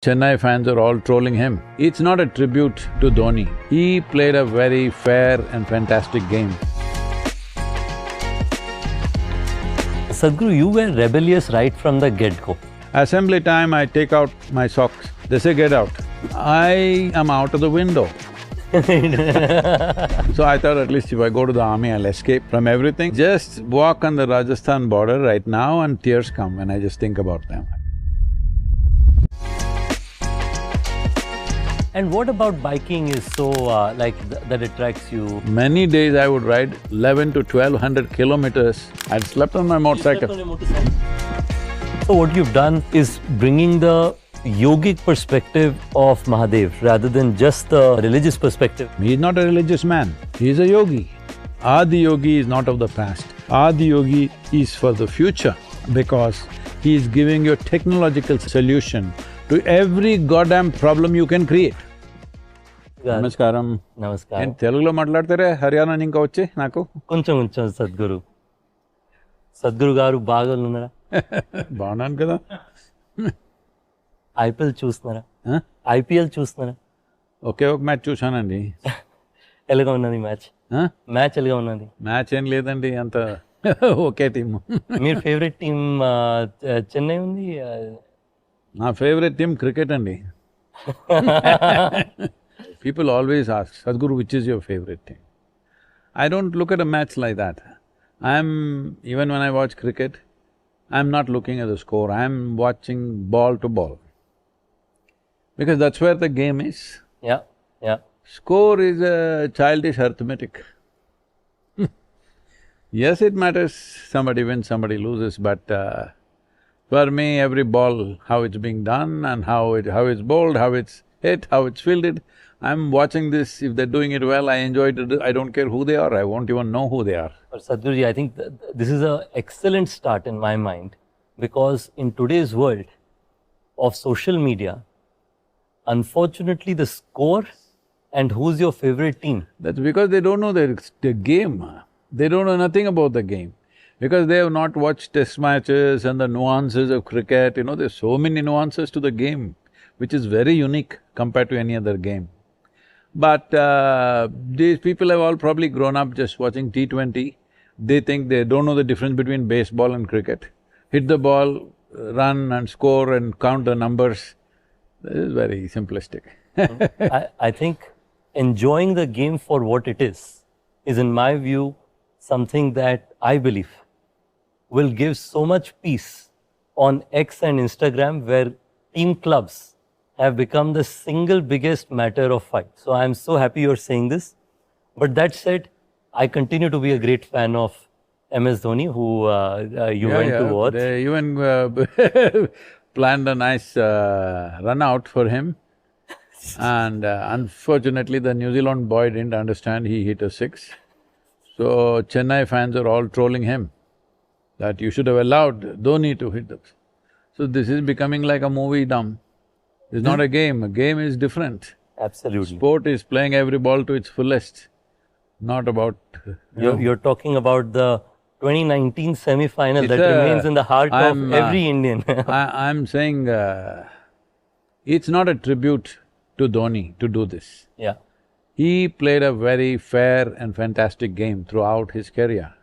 Chennai fans are all trolling him. It's not a tribute to Dhoni. He played a very fair and fantastic game. Sadhguru, you were rebellious right from the get-go. Assembly time, I take out my socks. They say, get out. I am out of the window. So I thought at least if I go to the army, I'll escape from everything. Just walk on the Rajasthan border right now and tears come when I just think about them. And what about biking is so that attracts you? Many days I would ride 11 to 1200 kilometers. I'd slept on my motorcycle. You slept on your motorcycle. So what you've done is bringing the yogic perspective of Mahadev rather than just the religious perspective. He's not a religious man, he's a yogi. Adi Yogi is not of the past. Adi Yogi is for the future because he is giving you a technological solution to every goddamn problem you can create. Namaskaram. Namaskaram. In Telugulo maatladtare Haryana ninka vachi naku? కొంచెం సద్గురు. సద్గురు గారు బాగా ఉన్నారా? బాగున్నాను కదా. IPL చూస్తున్నారా? IPL చూస్తున్నారా? ఒకే ఒక match చూశానండి. ఎలాగా ఉన్నది మ్యాచ్? మ్యాచ్ ఎలాగా ఉన్నది? మ్యాచ్ ఏం లేదండి, అంత ఒకే టీము. మీరు ఫేవరెట్ టీం చెన్నై ఉంది? నా ఫేవరెట్ టీమ్ క్రికెట్ అండి. People always ask, Sadhguru, which is your favorite team? I don't look at a match like that. Even when I watch cricket, I'm not looking at the score, I'm watching ball to ball. Because that's where the game is. Yeah. Score is a childish arithmetic. Yes, it matters, somebody wins, somebody loses, but for me, every ball, how it's being done and how it's bowled, how it's hit, how it's fielded, I'm watching this. If they're doing it well, I enjoy it. I don't care who they are, I won't even know who they are. But Sadhguruji, I think this is an excellent start in my mind, because in today's world of social media, unfortunately the score and who's your favorite team. That's because they don't know the game. They don't know nothing about the game. Because they have not watched test matches and the nuances of cricket, there's so many nuances to the game, which is very unique compared to any other game. But these people have all probably grown up just watching T20. They think they don't know the difference between baseball and cricket. Hit the ball, run and score and count the numbers. This is very simplistic. I think enjoying the game for what it is in my view something that I believe will give so much peace on X and Instagram, where team clubs have become the single biggest matter of fight. So I am so happy you're saying this. But that said, I continue to be a great fan of MS Dhoni, who you went to watch. They even planned a nice run out for him. And unfortunately, the New Zealand boy didn't understand, he hit a six. So Chennai fans are all trolling him, that you should have allowed Dhoni to hit them. So this is becoming like a movie dumb. It's not a game is different. Absolutely. Sport is playing every ball to its fullest, not about… You're talking about the 2019 semi-final that remains in the heart of every Indian. I'm saying it's not a tribute to Dhoni to do this. Yeah. He played a very fair and fantastic game throughout his career.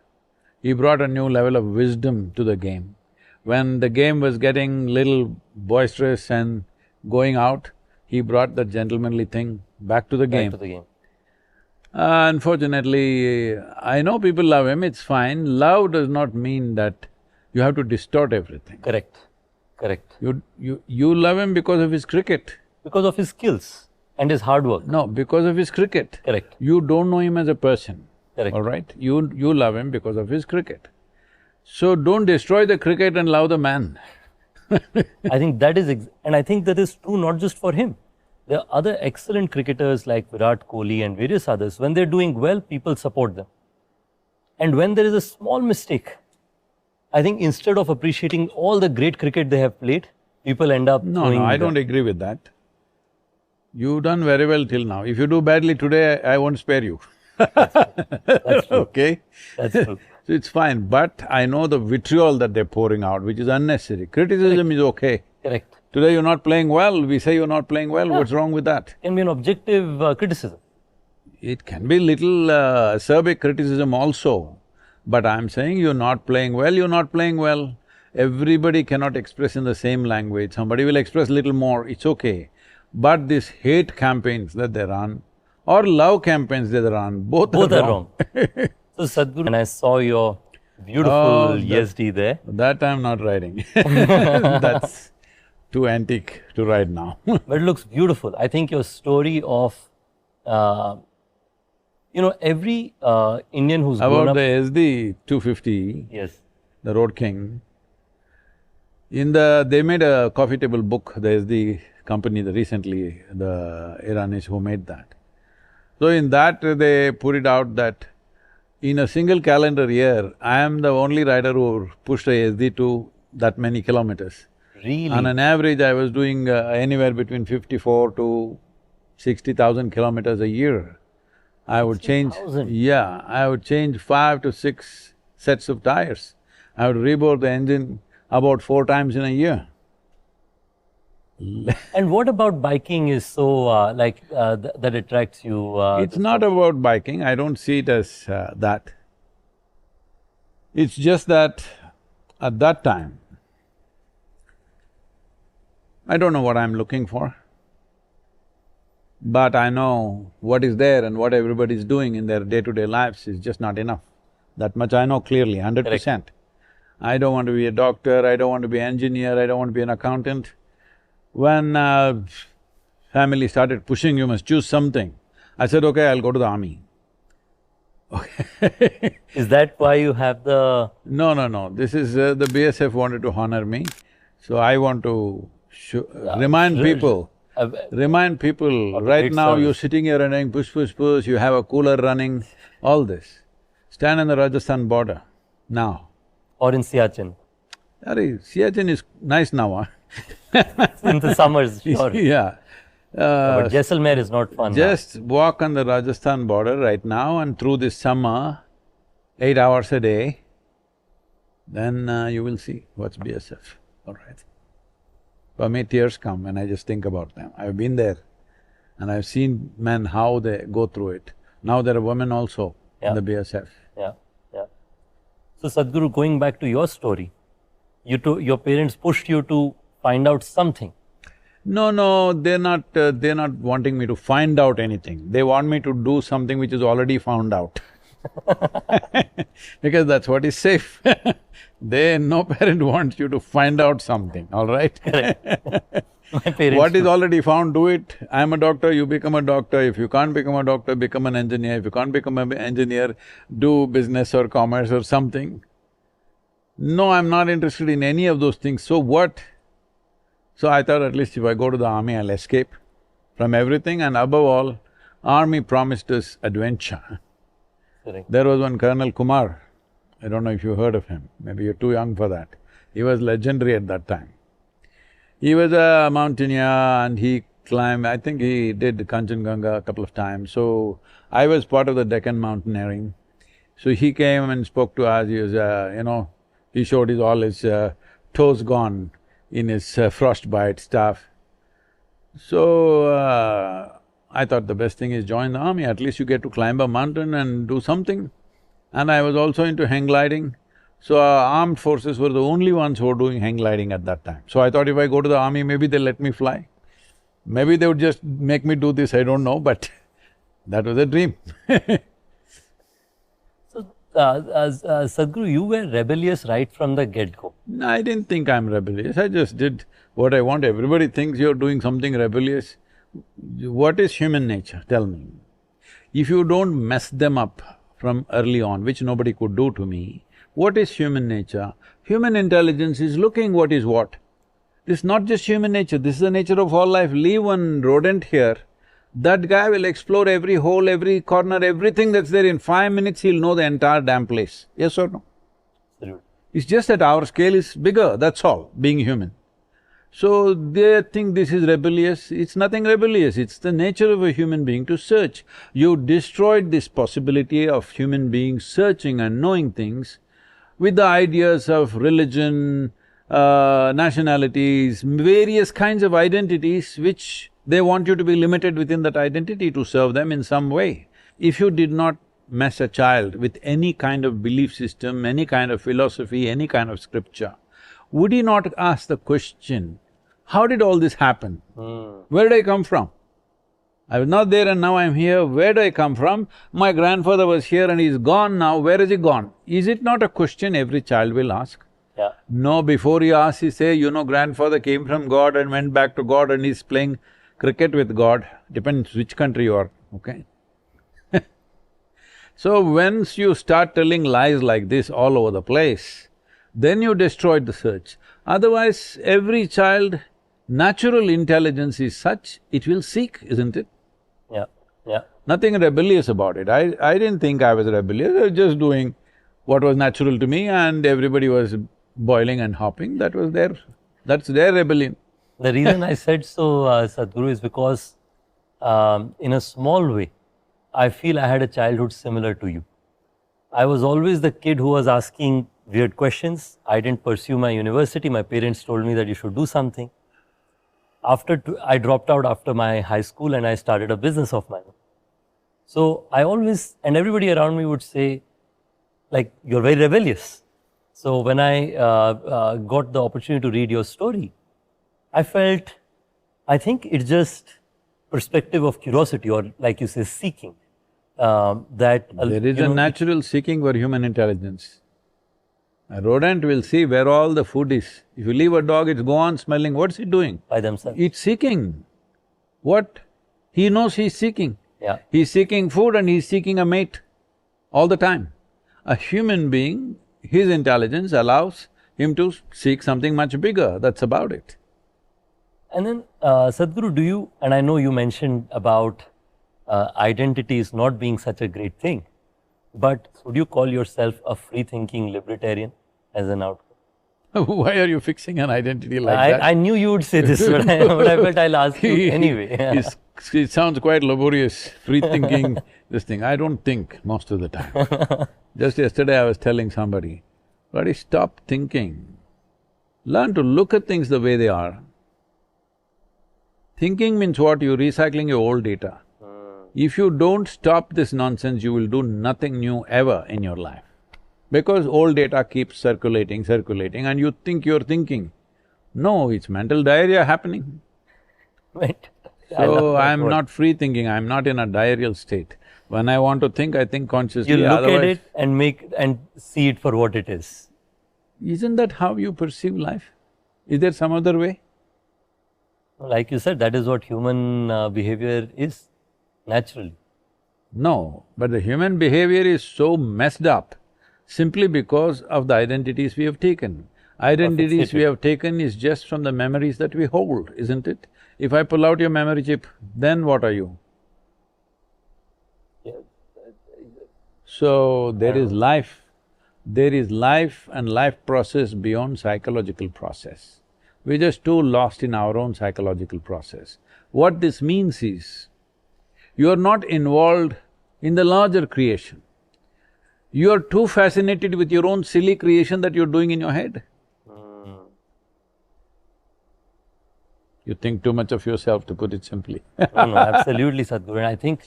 He brought a new level of wisdom to the game. When the game was getting little boisterous and going out, he brought that gentlemanly thing back to the game. Back to the game. Unfortunately, I know people love him, it's fine. Love does not mean that you have to distort everything. Correct. You love him because of his cricket. Because of his skills and his hard work. No, because of his cricket. Correct. You don't know him as a person. Correct. All right? You love him because of his cricket. So don't destroy the cricket and love the man. I think that is… and I think that is true not just for him. There are other excellent cricketers like Virat Kohli and various others. When they're doing well, people support them. And when there is a small mistake, I think instead of appreciating all the great cricket they have played, people end up… No, I don't agree with that. You've done very well till now. If you do badly today, I won't spare you. That's true. Okay? That's true. So it's fine, but I know the vitriol that they're pouring out, which is unnecessary. Criticism is okay. Correct. Today you're not playing well, we say you're not playing well, Yeah. what's wrong with that? Can be an objective criticism. It can be little acerbic criticism also, but I'm saying you're not playing well, you're not playing well. Everybody cannot express in the same language, somebody will express little more, it's okay. But these hate campaigns that they run, or love campaigns that they run, both Both are are wrong. So Sadhguru, and I saw your beautiful Oh, ESD there. That I'm not riding That's too antique to ride now But it looks beautiful. I think your story of, every Indian who's grown About up… the SD 250, Yes. the Road King, they made a coffee table book, the SD company, recently, the Iranis who made that. So in that they put it out that in a single calendar year, I am the only rider who pushed a SD to that many kilometers. Really? On an average, I was doing anywhere between 54 to 60,000 kilometers a year. I would change… 60,000? Yeah, I would change 5 to 6 sets of tires. I would rebore the engine about 4 times in a year. And what about biking is so that attracts you? It's not about biking, I don't see it as that. It's just that at that time, I don't know what I'm looking for, but I know what is there and what everybody is doing in their day-to-day lives is just not enough. That much I know clearly, 100%. I don't want to be a doctor, I don't want to be an engineer, I don't want to be an accountant. When family started pushing, you must choose something, I said, okay, I'll go to the army. Okay Is that why you have the… No, this is… the BSF wanted to honor me, so I want to remind people, right great now service. you're sitting here running, push, you have a cooler running, all this. Stand on the Rajasthan border, now. Or in Siachen? Arey, Siachen is nice now, huh? In the summers, sure. Yeah. But Jaisalmer is not fun now. Just walk on the Rajasthan border right now and through this summer, 8 hours a day, then you will see what's BSF, all right. For me, tears come when I just think about them. I've been there and I've seen men how they go through it. Now there are women also in the BSF. Yeah. So Sadhguru, going back to your story, your parents pushed you to find out something. No, they're not wanting me to find out anything. They want me to do something which is already found out because that's what is safe No parent wants you to find out something, all right? My parents What is too. already found, do it. I'm a doctor, you become a doctor. If you can't become a doctor, become an engineer. If you can't become an engineer, do business or commerce or something. No, I'm not interested in any of those things, so what? So I thought at least if I go to the army, I'll escape from everything, and above all, army promised us adventure. Correct. There was one Colonel Kumar, I don't know if you heard of him, maybe you're too young for that. He was legendary at that time. He was a mountaineer and he climbed… I think he did Kanchenjunga a couple of times, so I was part of the Deccan mountaineering. So he came and spoke to us, he was, he showed all his toes gone in his frostbite stuff. So, I thought the best thing is join the army, at least you get to climb a mountain and do something. And I was also into hang gliding, so armed forces were the only ones who were doing hang gliding at that time. So I thought if I go to the army, maybe they'll let me fly. Maybe they would just make me do this, I don't know, but that was a dream So, Sadhguru, you were rebellious right from the get-go. No, I didn't think I'm rebellious, I just did what I want. Everybody thinks you're doing something rebellious. What is human nature? Tell me. If you don't mess them up from early on, which nobody could do to me, what is human nature? Human intelligence is looking what is what. This is not just human nature, this is the nature of all life. Leave one rodent here, that guy will explore every hole, every corner, everything that's there. In 5 minutes, he'll know the entire damn place. Yes or no? Absolutely. It's just that our scale is bigger, that's all, being human. So they think this is rebellious, it's nothing rebellious, it's the nature of a human being to search. You destroyed this possibility of human beings searching and knowing things with the ideas of religion, nationalities, various kinds of identities which they want you to be limited within that identity to serve them in some way. If you did not mess a child with any kind of belief system, any kind of philosophy, any kind of scripture, would he not ask the question, how did all this happen? Where did I come from? I was not there and now I'm here, where do I come from? My grandfather was here and he's gone now, where is he gone? Is it not a question every child will ask? Yeah. No, before he asks, he say, grandfather came from God and went back to God and he's playing cricket with God, depends which country you are, okay? So once you start telling lies like this all over the place, then you destroyed the search. Otherwise, every child, natural intelligence is such, it will seek, isn't it? Yeah, yeah. Nothing rebellious about it. I didn't think I was rebellious, I was just doing what was natural to me and everybody was boiling and hopping, that's their rebellion. The reason I said so, Sadhguru, is because in a small way, I feel I had a childhood similar to you. I was always the kid who was asking weird questions. I didn't pursue my university. My parents told me that you should do something. I dropped out after my high school and I started a business of my own. So I always, and everybody around me would say, like, you're very rebellious. So when I got the opportunity to read your story, I think it's just perspective of curiosity, or like you say, seeking. There is a natural seeking for human intelligence. A rodent will see where all the food is. If you leave a dog, it's go on smelling, what's it doing? By themselves. It's seeking. What? He knows he's seeking. Yeah. He's seeking food and he's seeking a mate all the time. A human being, his intelligence allows him to seek something much bigger, that's about it. And then, Sadhguru, and I know you mentioned about identities not being such a great thing, but would you call yourself a free-thinking libertarian as an outcome? Why are you fixing an identity like that? I knew you would say this, but I felt I'll ask you anyway. It sounds quite laborious, free-thinking, this thing. I don't think most of the time. Just yesterday I was telling somebody, buddy, stop thinking. Learn to look at things the way they are. Thinking means what? You're recycling your old data. If you don't stop this nonsense, you will do nothing new ever in your life. Because old data keeps circulating and you think you're thinking. No, it's mental diarrhea happening. Right. So, I'm not free thinking, I'm not in a diarrheal state. When I want to think, I think consciously, you look at it and see it for what it is. Isn't that how you perceive life? Is there some other way? Like you said, that is what human behavior is, naturally. No, but the human behavior is so messed up simply because of the identities we have taken. Identities we have taken is just from the memories that we hold, isn't it? If I pull out your memory chip, then what are you? Yeah. So, there is life and life process beyond psychological process. We're just too lost in our own psychological process. What this means is, you are not involved in the larger creation. You are too fascinated with your own silly creation that you're doing in your head. You think too much of yourself, to put it simply. No, absolutely, Sadhguru. And I think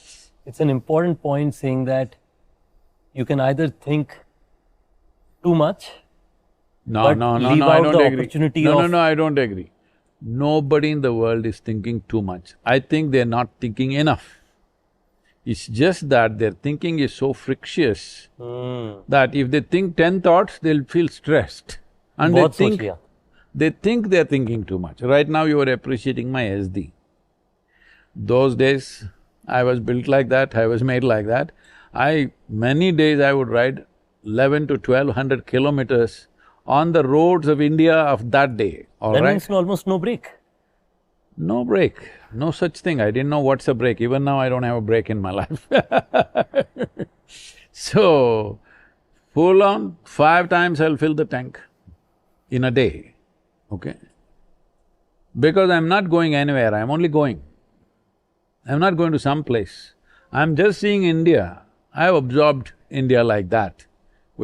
it's an important point saying that you can either think too much, No, but no, no, leave no, I out don't the agree. opportunity No, of… no, no, I don't agree. Nobody in the world is thinking too much. I think they're not thinking enough. It's just that their thinking is so frictious that if they think 10 thoughts, they'll feel stressed. And they think they're thinking too much. Right now you are appreciating my SD. Those days, I was built like that, I was made like that. Many days I would ride 11 to 1200 kilometers on the roads of India of that day, all right? That means almost no break. No break, no such thing. I didn't know what's a break. Even now I don't have a break in my life. So, full on, 5 times I'll fill the tank in a day, okay? Because I'm not going anywhere, I'm only going. I'm not going to some place. I'm just seeing India. I've absorbed India like that.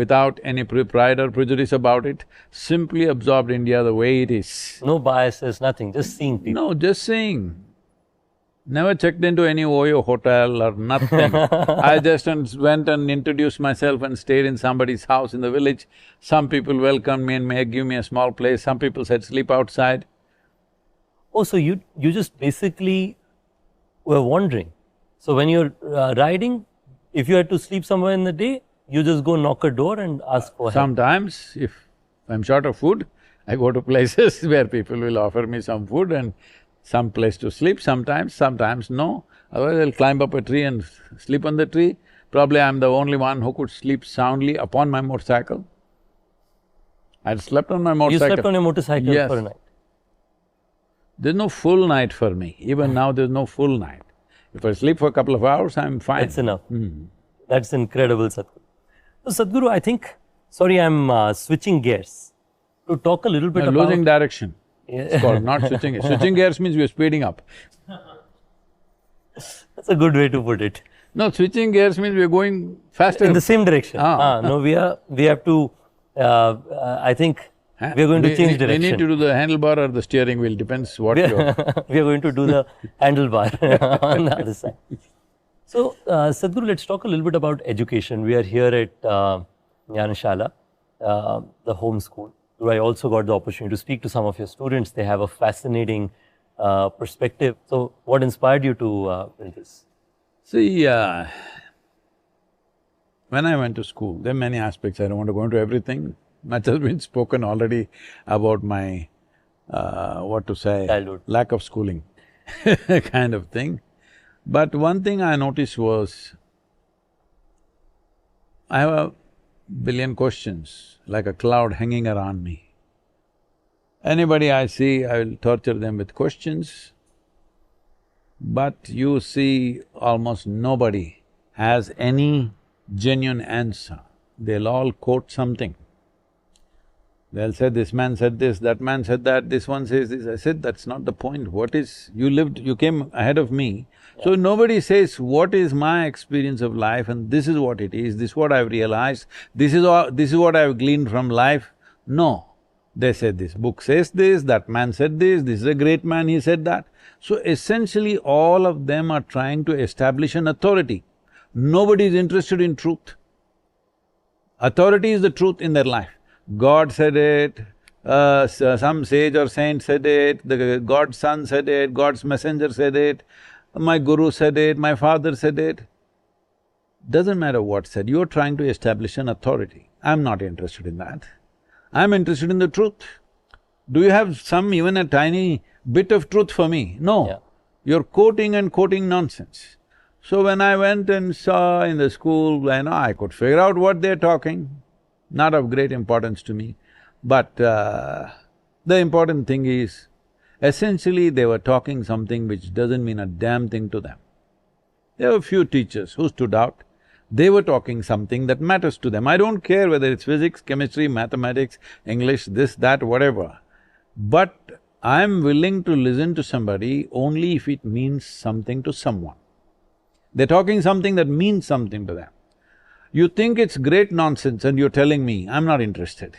without any pride or prejudice about it, simply absorbed India the way it is. No biases, nothing, just seeing people. No, just seeing. Never checked into any Oyo hotel or nothing. I just went and introduced myself and stayed in somebody's house in the village. Some people welcomed me and may give me a small place, some people said sleep outside. Oh, so you just basically were wandering. So when you're riding, if you had to sleep somewhere in the day, you just go knock a door and ask for help. Sometimes, if I'm short of food, I go to places where people will offer me some food and some place to sleep, sometimes no. Otherwise I'll climb up a tree and sleep on the tree. Probably I'm the only one who could sleep soundly upon my motorcycle. I'd slept on my motorcycle. You slept on your motorcycle Yes. for a night? There's no full night for me. Even now there's no full night. If I sleep for a couple of hours, I'm fine. That's enough. That's incredible, Sadhguru. So, Sadhguru, I think… Sorry, I'm switching gears. To talk a little bit I'm about… losing direction. It's called not switching gears. Switching gears means we're speeding up. That's a good way to put it. No, switching gears means we're going faster. In the same direction. Ah. No, we have to… I think we're going to change direction. We need to do the handlebar or the steering wheel, depends what you're… We are going to do the handlebar on the other side. So, Sadhguru, let's talk a little bit about education. We are here at Jnanashala, the home school, where I also got the opportunity to speak to some of your students. They have a fascinating perspective. So, what inspired you to build this? See, when I went to school, there are many aspects, I don't want to go into everything. Much has been spoken already about my, what to say… Childhood. Lack of schooling kind of thing. But one thing I noticed was, I have a billion questions, like a cloud hanging around me. Anybody I see, I will torture them with questions, but you see almost nobody has any genuine answer. They'll all quote something. They'll say, this man said this, that man said that, this one says this. I said, that's not the point. What is… you came ahead of me, so nobody says, what is my experience of life and this is what it is, this is what I've realized, this is what I've gleaned from life. No, they said this book says this, that man said this is a great man, he said that. So essentially all of them are trying to establish an authority. Nobody is interested in truth. Authority is the truth in their life. God said it, some sage or saint said it, God's son said it, God's messenger said it, my guru said it, my father said it. Doesn't matter what said, you're trying to establish an authority. I'm not interested in that. I'm interested in the truth. Do you have even a tiny bit of truth for me? No. Yeah. You're quoting and quoting nonsense. So when I went and saw in the school, I could figure out what they're talking. Not of great importance to me, but the important thing is, essentially they were talking something which doesn't mean a damn thing to them. There were few teachers who stood out, they were talking something that matters to them. I don't care whether it's physics, chemistry, mathematics, English, this, that, whatever, but I'm willing to listen to somebody only if it means something to someone. They're talking something that means something to them. You think it's great nonsense and you're telling me, I'm not interested.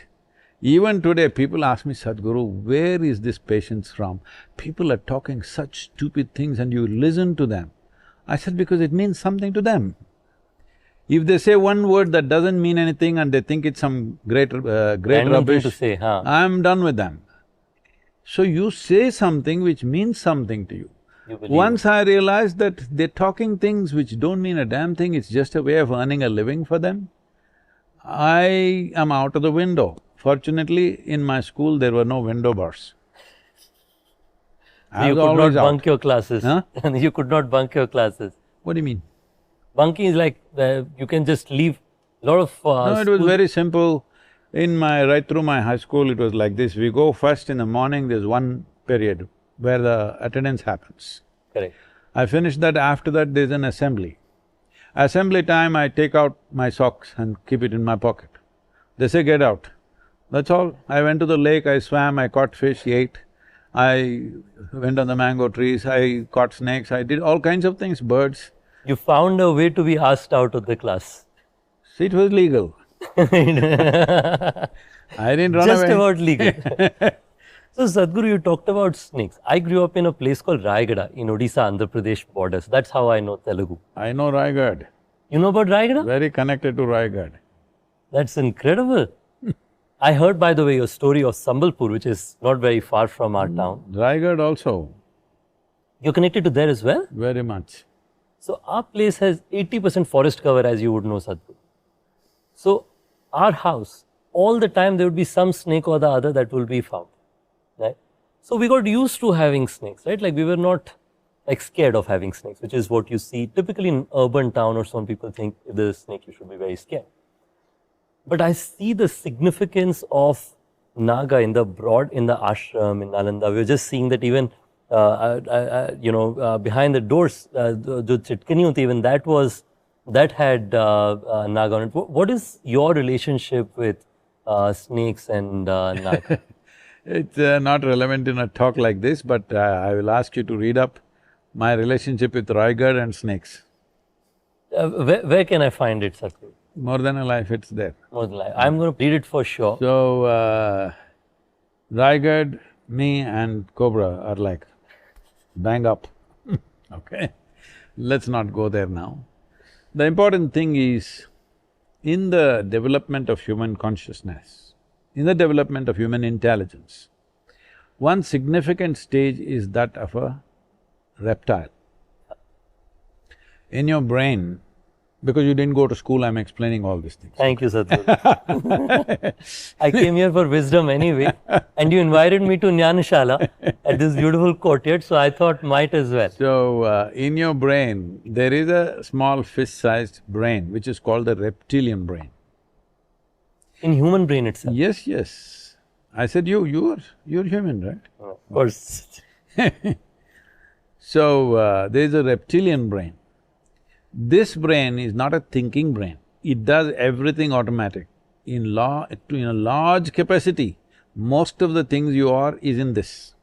Even today, people ask me, Sadhguru, where is this patience from? People are talking such stupid things and you listen to them. I said, because it means something to them. If they say one word that doesn't mean anything and they think it's some great rubbish, to say, huh? I'm done with them. So you say something which means something to you. Once I realized that they're talking things which don't mean a damn thing, it's just a way of earning a living for them, I am out of the window. Fortunately, in my school there were no window bars. So you could not bunk your classes. Huh? You could not bunk your classes. What do you mean? Bunking is like, you can just leave a lot of… No, it was very simple. Right through my high school, it was like this. We go first in the morning, there's one period where the attendance happens. Correct. I finish that, after that there's an assembly. Assembly time, I take out my socks and keep it in my pocket. They say, get out. That's all. I went to the lake, I swam, I caught fish, ate. I went on the mango trees, I caught snakes, I did all kinds of things, birds. You found a way to be asked out of the class. See, it was legal. I didn't run Just away. about legal. So Sadhguru, you talked about snakes. I grew up in a place called Raigada in Odisha, Andhra Pradesh borders. That's how I know Telugu. I know Raigad. You know about Raigada? Very connected to Raigad. That's incredible. I heard, by the way, your story of Sambalpur, which is not very far from our town. Raigad also, You're connected to there as well? very much. So our place has 80% forest cover, as you would know, Sadhguru. So our house, all the time there would be some snake or the other that will be found, right? So we got used to having snakes, right? Like we were not like scared of having snakes, which is what you see typically in urban town, or some people think if there's a snake, you should be very scared. But I see the significance of Naga in the ashram in Nalanda. We were just seeing that even, behind the doors, the Chitkani Uti, even that had Naga on it. What is your relationship with snakes and Naga? It's not relevant in a talk like this, but I will ask you to read up my relationship with Raigad and snakes. Where can I find it, Sadhguru? More than a life, it's there. More than life. I'm going to read it for sure. So, Raigad, me and Cobra are like bang up. Okay, let's not go there now. The important thing is, in the development of human consciousness, in the development of human intelligence, one significant stage is that of a reptile. In your brain, because you didn't go to school, I'm explaining all these things. Thank you, Sadhguru. I came here for wisdom anyway, and you invited me to Jnanashala at this beautiful courtyard, so I thought might as well. So, in your brain, there is a small fist-sized brain, which is called the reptilian brain. In human brain itself? Yes, yes. I said you're human, right? Of course. So, there is a reptilian brain. This brain is not a thinking brain. It does everything automatic. In a large capacity, most of the things you are is in this.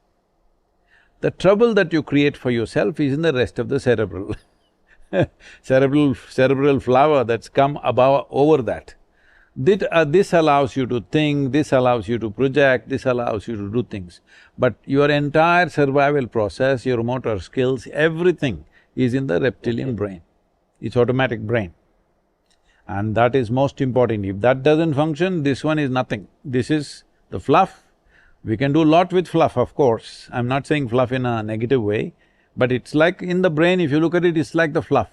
The trouble that you create for yourself is in the rest of the cerebral cerebral flower that's come over that. This allows you to think, this allows you to project, this allows you to do things. But your entire survival process, your motor skills, everything is in the reptilian brain. It's automatic brain. And that is most important. If that doesn't function, this one is nothing. This is the fluff. We can do a lot with fluff, of course. I'm not saying fluff in a negative way, but it's like in the brain, if you look at it, it's like the fluff.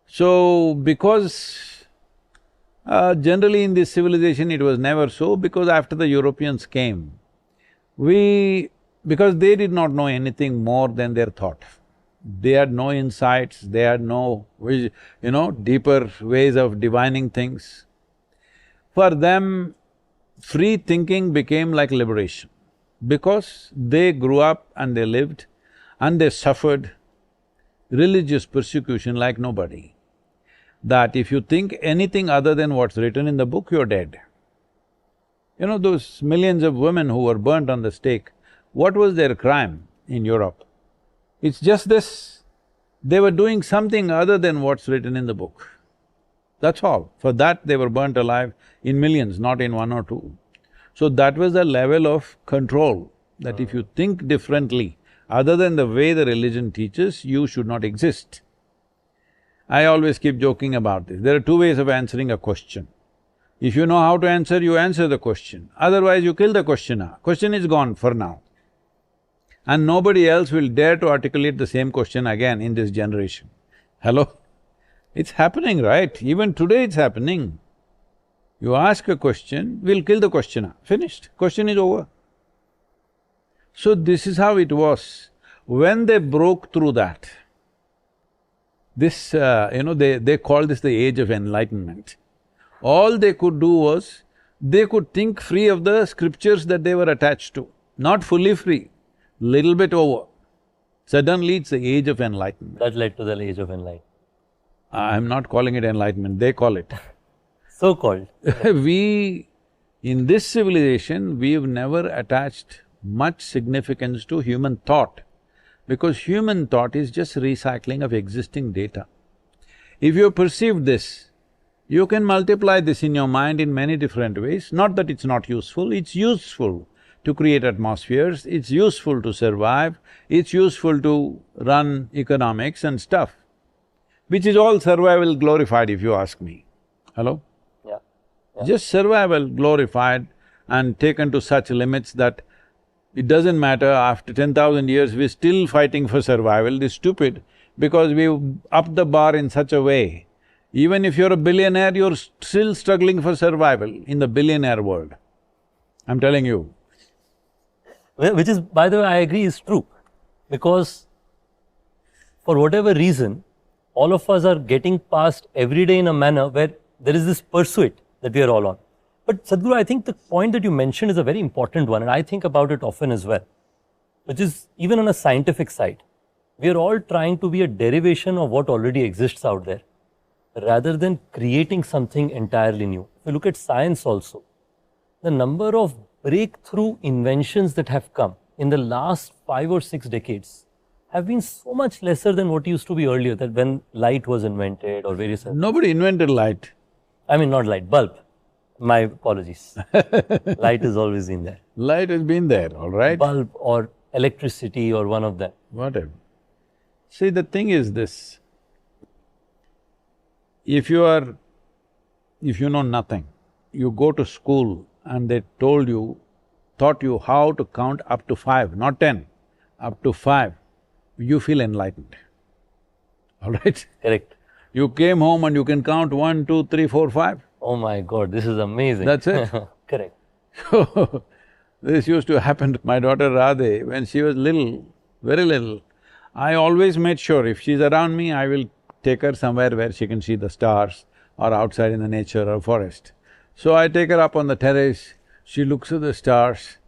So, because generally in this civilization it was never so, because after the Europeans came, because they did not know anything more than their thought. They had no insights, they had no, deeper ways of divining things. For them, free thinking became like liberation, because they grew up and they lived and they suffered religious persecution like nobody. That if you think anything other than what's written in the book, you're dead. You know those millions of women who were burnt on the stake, what was their crime in Europe? It's just this, they were doing something other than what's written in the book. That's all. For that, they were burnt alive in millions, not in one or two. So that was the level of control, that if you think differently, other than the way the religion teaches, you should not exist. I always keep joking about this. There are two ways of answering a question. If you know how to answer, you answer the question. Otherwise, you kill the questioner. Question is gone for now. And nobody else will dare to articulate the same question again in this generation. Hello? It's happening, right? Even today it's happening. You ask a question, we'll kill the questioner. Finished. Question is over. So this is how it was. When they broke through that, this, they call this the age of enlightenment. All they could do was, they could think free of the scriptures that they were attached to. Not fully free, little bit over. Suddenly it's the age of enlightenment. That led to the age of enlightenment. I'm not calling it enlightenment, they call it. So-called. In this civilization, we've never attached much significance to human thought, because human thought is just recycling of existing data. If you have perceived this, You can multiply this in your mind in many different ways, not that it's not useful, it's useful to create atmospheres, it's useful to survive, it's useful to run economics and stuff, which is all survival glorified if you ask me. Hello? Yeah. Yeah. Just survival glorified and taken to such limits that it doesn't matter, after 10,000 years we're still fighting for survival. It's stupid because we've upped the bar in such a way. Even if you're a billionaire, you're still struggling for survival in the billionaire world. I'm telling you. Which is, by the way, I agree is true. Because for whatever reason, all of us are getting past every day in a manner where there is this pursuit that we are all on. But Sadhguru, I think the point that you mentioned is a very important one, and I think about it often as well, which is even on a scientific side. We are all trying to be a derivation of what already exists out there, rather than creating something entirely new. If you look at science also, the number of breakthrough inventions that have come in the last 5 or 6 decades have been so much lesser than what used to be earlier, that when light was invented or various… Nobody invented light. I mean, not light, bulb. My apologies. Light has always been there. Light has been there, all right? Bulb or electricity or one of them. Whatever. See, the thing is this, if you know nothing, you go to school and they taught you how to count up to 5, not 10, up to 5, you feel enlightened, all right? Correct. You came home and you can count 1, 2, 3, 4, 5. Oh my God, this is amazing. That's it. Correct. So, this used to happen to my daughter Radhe when she was little, very little. I always made sure if she's around me, I will take her somewhere where she can see the stars or outside in the nature or forest. So I take her up on the terrace, she looks at the stars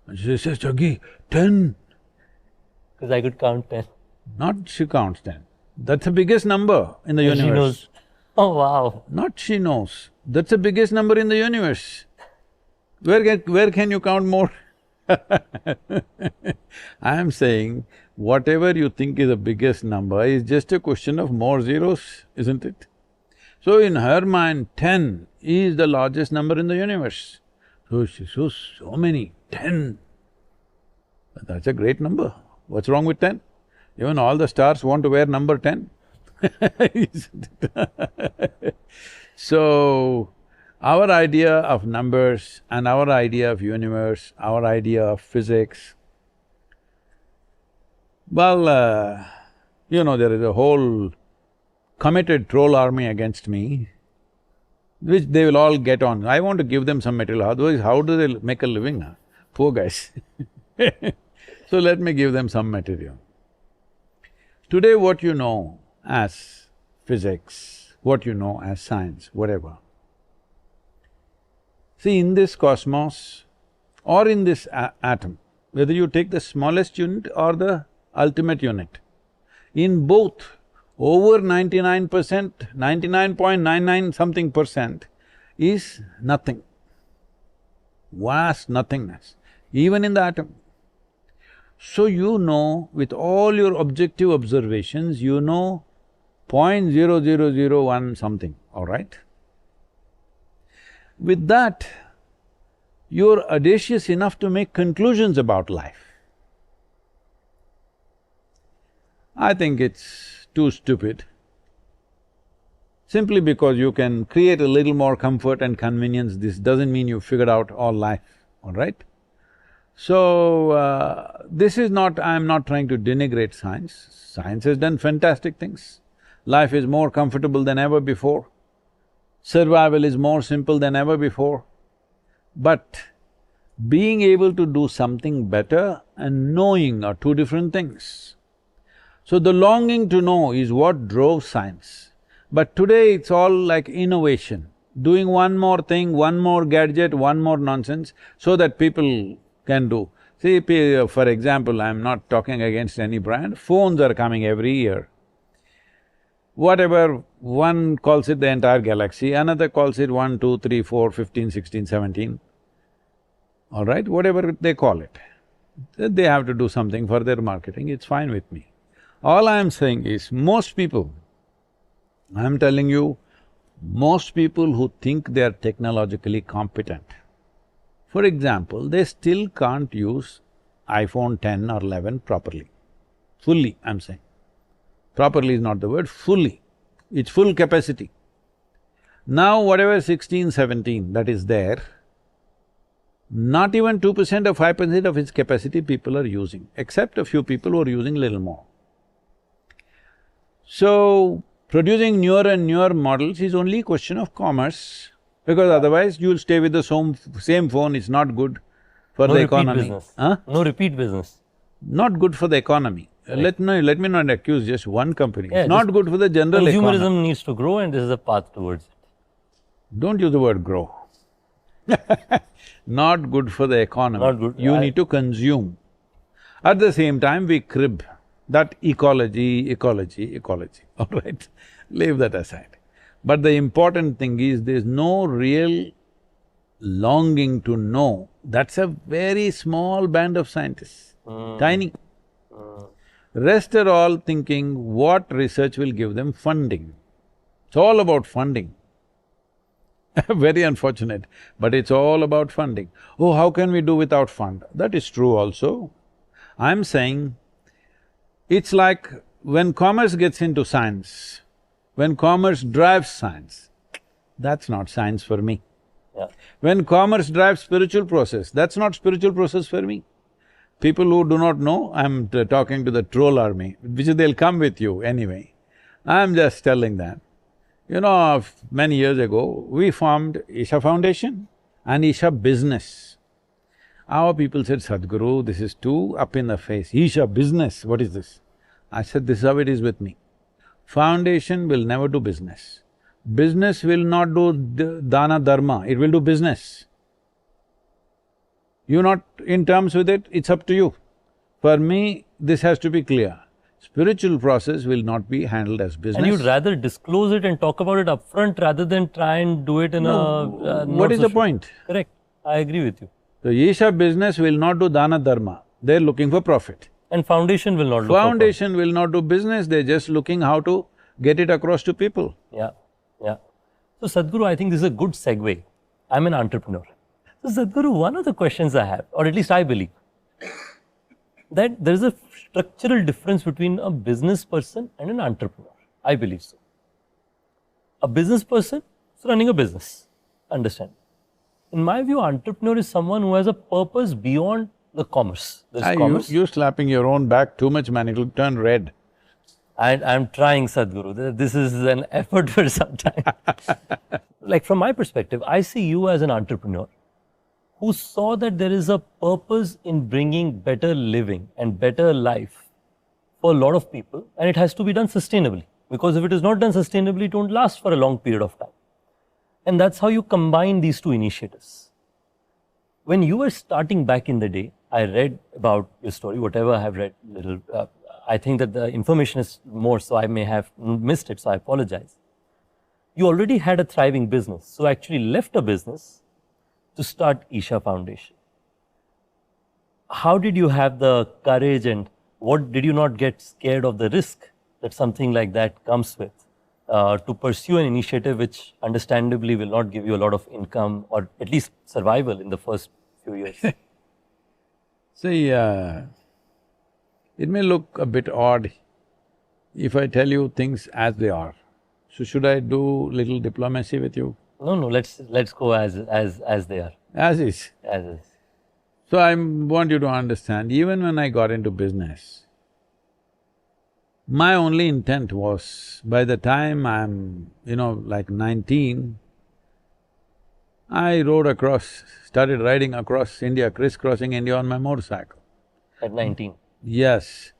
and she says, Jaggi, 10. Because I could count 10. Not she counts 10. That's the biggest number in the universe. She knows. Oh wow. Not she knows. That's the biggest number in the universe. Where can you count more? I am saying, whatever you think is the biggest number is just a question of more zeros, isn't it? So in her mind, 10 is the largest number in the universe. So she says, so many, 10. That's a great number. What's wrong with 10? Even all the stars want to wear number 10. So, our idea of numbers and our idea of universe, our idea of physics, well, you know, there is a whole committed troll army against me, which they will all get on. I want to give them some material, otherwise how do they make a living, huh? Poor guys. So let me give them some material. Today what you know as physics, what you know as science, whatever. See, in this cosmos or in this atom, whether you take the smallest unit or the ultimate unit, in both, over 99%, 99.99 something percent is nothing, vast nothingness, even in the atom. So you know, with all your objective observations, you know 0.0001 something, all right? With that, you're audacious enough to make conclusions about life. I think it's too stupid. Simply because you can create a little more comfort and convenience, this doesn't mean you figured out all life, all right? So, this is not… I'm not trying to denigrate science. Science has done fantastic things. Life is more comfortable than ever before. Survival is more simple than ever before. But being able to do something better and knowing are two different things. So the longing to know is what drove science. But today it's all like innovation, doing one more thing, one more gadget, one more nonsense, so that people can do. See, for example, I'm not talking against any brand, phones are coming every year. Whatever, one calls it the entire galaxy, another calls it 1, 2, 3, 4, 15, 16, 17, all right, whatever they call it. They have to do something for their marketing, it's fine with me. All I'm saying is, most people, I'm telling you, Most people who think they are technologically competent, for example, they still can't use iPhone 10 or 11 properly. Fully, I'm saying. Properly is not the word, fully. It's full capacity. Now whatever 16, 17 that is there, not even 2% or 5% of its capacity people are using, except a few people who are using little more. So, producing newer and newer models is only a question of commerce, because otherwise you'll stay with the same phone, it's not good for the economy. Business. No repeat business. Not good for the economy. Right. Let me not accuse just one company. It's not good for the general economy. Consumerism needs to grow and this is a path towards it. Don't use the word grow. Not good for the economy. Not good. You need to consume. At the same time, we crib that ecology, all right? Leave that aside. But the important thing is, there's no real longing to know. That's a very small band of scientists, tiny. Rest are all thinking what research will give them funding. It's all about funding. Very unfortunate, but it's all about funding. Oh, how can we do without fund? That is true also. I'm saying, it's like when commerce gets into science, when commerce drives science, that's not science for me. Yeah. When commerce drives spiritual process, that's not spiritual process for me. People who do not know, I'm talking to the troll army, which they'll come with you anyway. I'm just telling them, you know, many years ago, we formed Isha Foundation and Isha Business. Our people said, Sadhguru, this is too up in the face. Isha Business, what is this? I said, this is how it is with me. Foundation will never do business. Business will not do dana dharma, it will do business. You're not in terms with it, it's up to you. For me, this has to be clear. Spiritual process will not be handled as business. And you'd rather disclose it and talk about it upfront rather than try and do it in what is the point? Correct, I agree with you. So, Isha Business will not do dana dharma, they're looking for profit. And foundation will not look Foundation will not do business, they're just looking how to get it across to people. Yeah, yeah. So Sadhguru, I think this is a good segue. I'm an entrepreneur. So Sadhguru, one of the questions I have, or at least I believe, that there is a structural difference between a business person and an entrepreneur. I believe so. A business person is running a business, understand. In my view, entrepreneur is someone who has a purpose beyond the commerce. There's commerce. You're slapping your own back too much, man, it'll turn red. I'm trying, Sadhguru. This is an effort for some time. Like from my perspective, I see you as an entrepreneur who saw that there is a purpose in bringing better living and better life for a lot of people, and it has to be done sustainably. Because if it is not done sustainably, it won't last for a long period of time. And that's how you combine these two initiatives. When you were starting back in the day, I read about your story, whatever I have read, little. I think that the information is more, so I may have missed it, so I apologize. You already had a thriving business, so actually left a business to start Isha Foundation. How did you have the courage, and what did you not get scared of the risk that something like that comes with, to pursue an initiative which understandably will not give you a lot of income or at least survival in the first few years? See, it may look a bit odd if I tell you things as they are. So should I do little diplomacy with you? No, let's go as they are. As is. As is. So I want you to understand, even when I got into business, my only intent was, by the time I'm, like 19, I started riding across India, crisscrossing India on my motorcycle. At 19? Yes.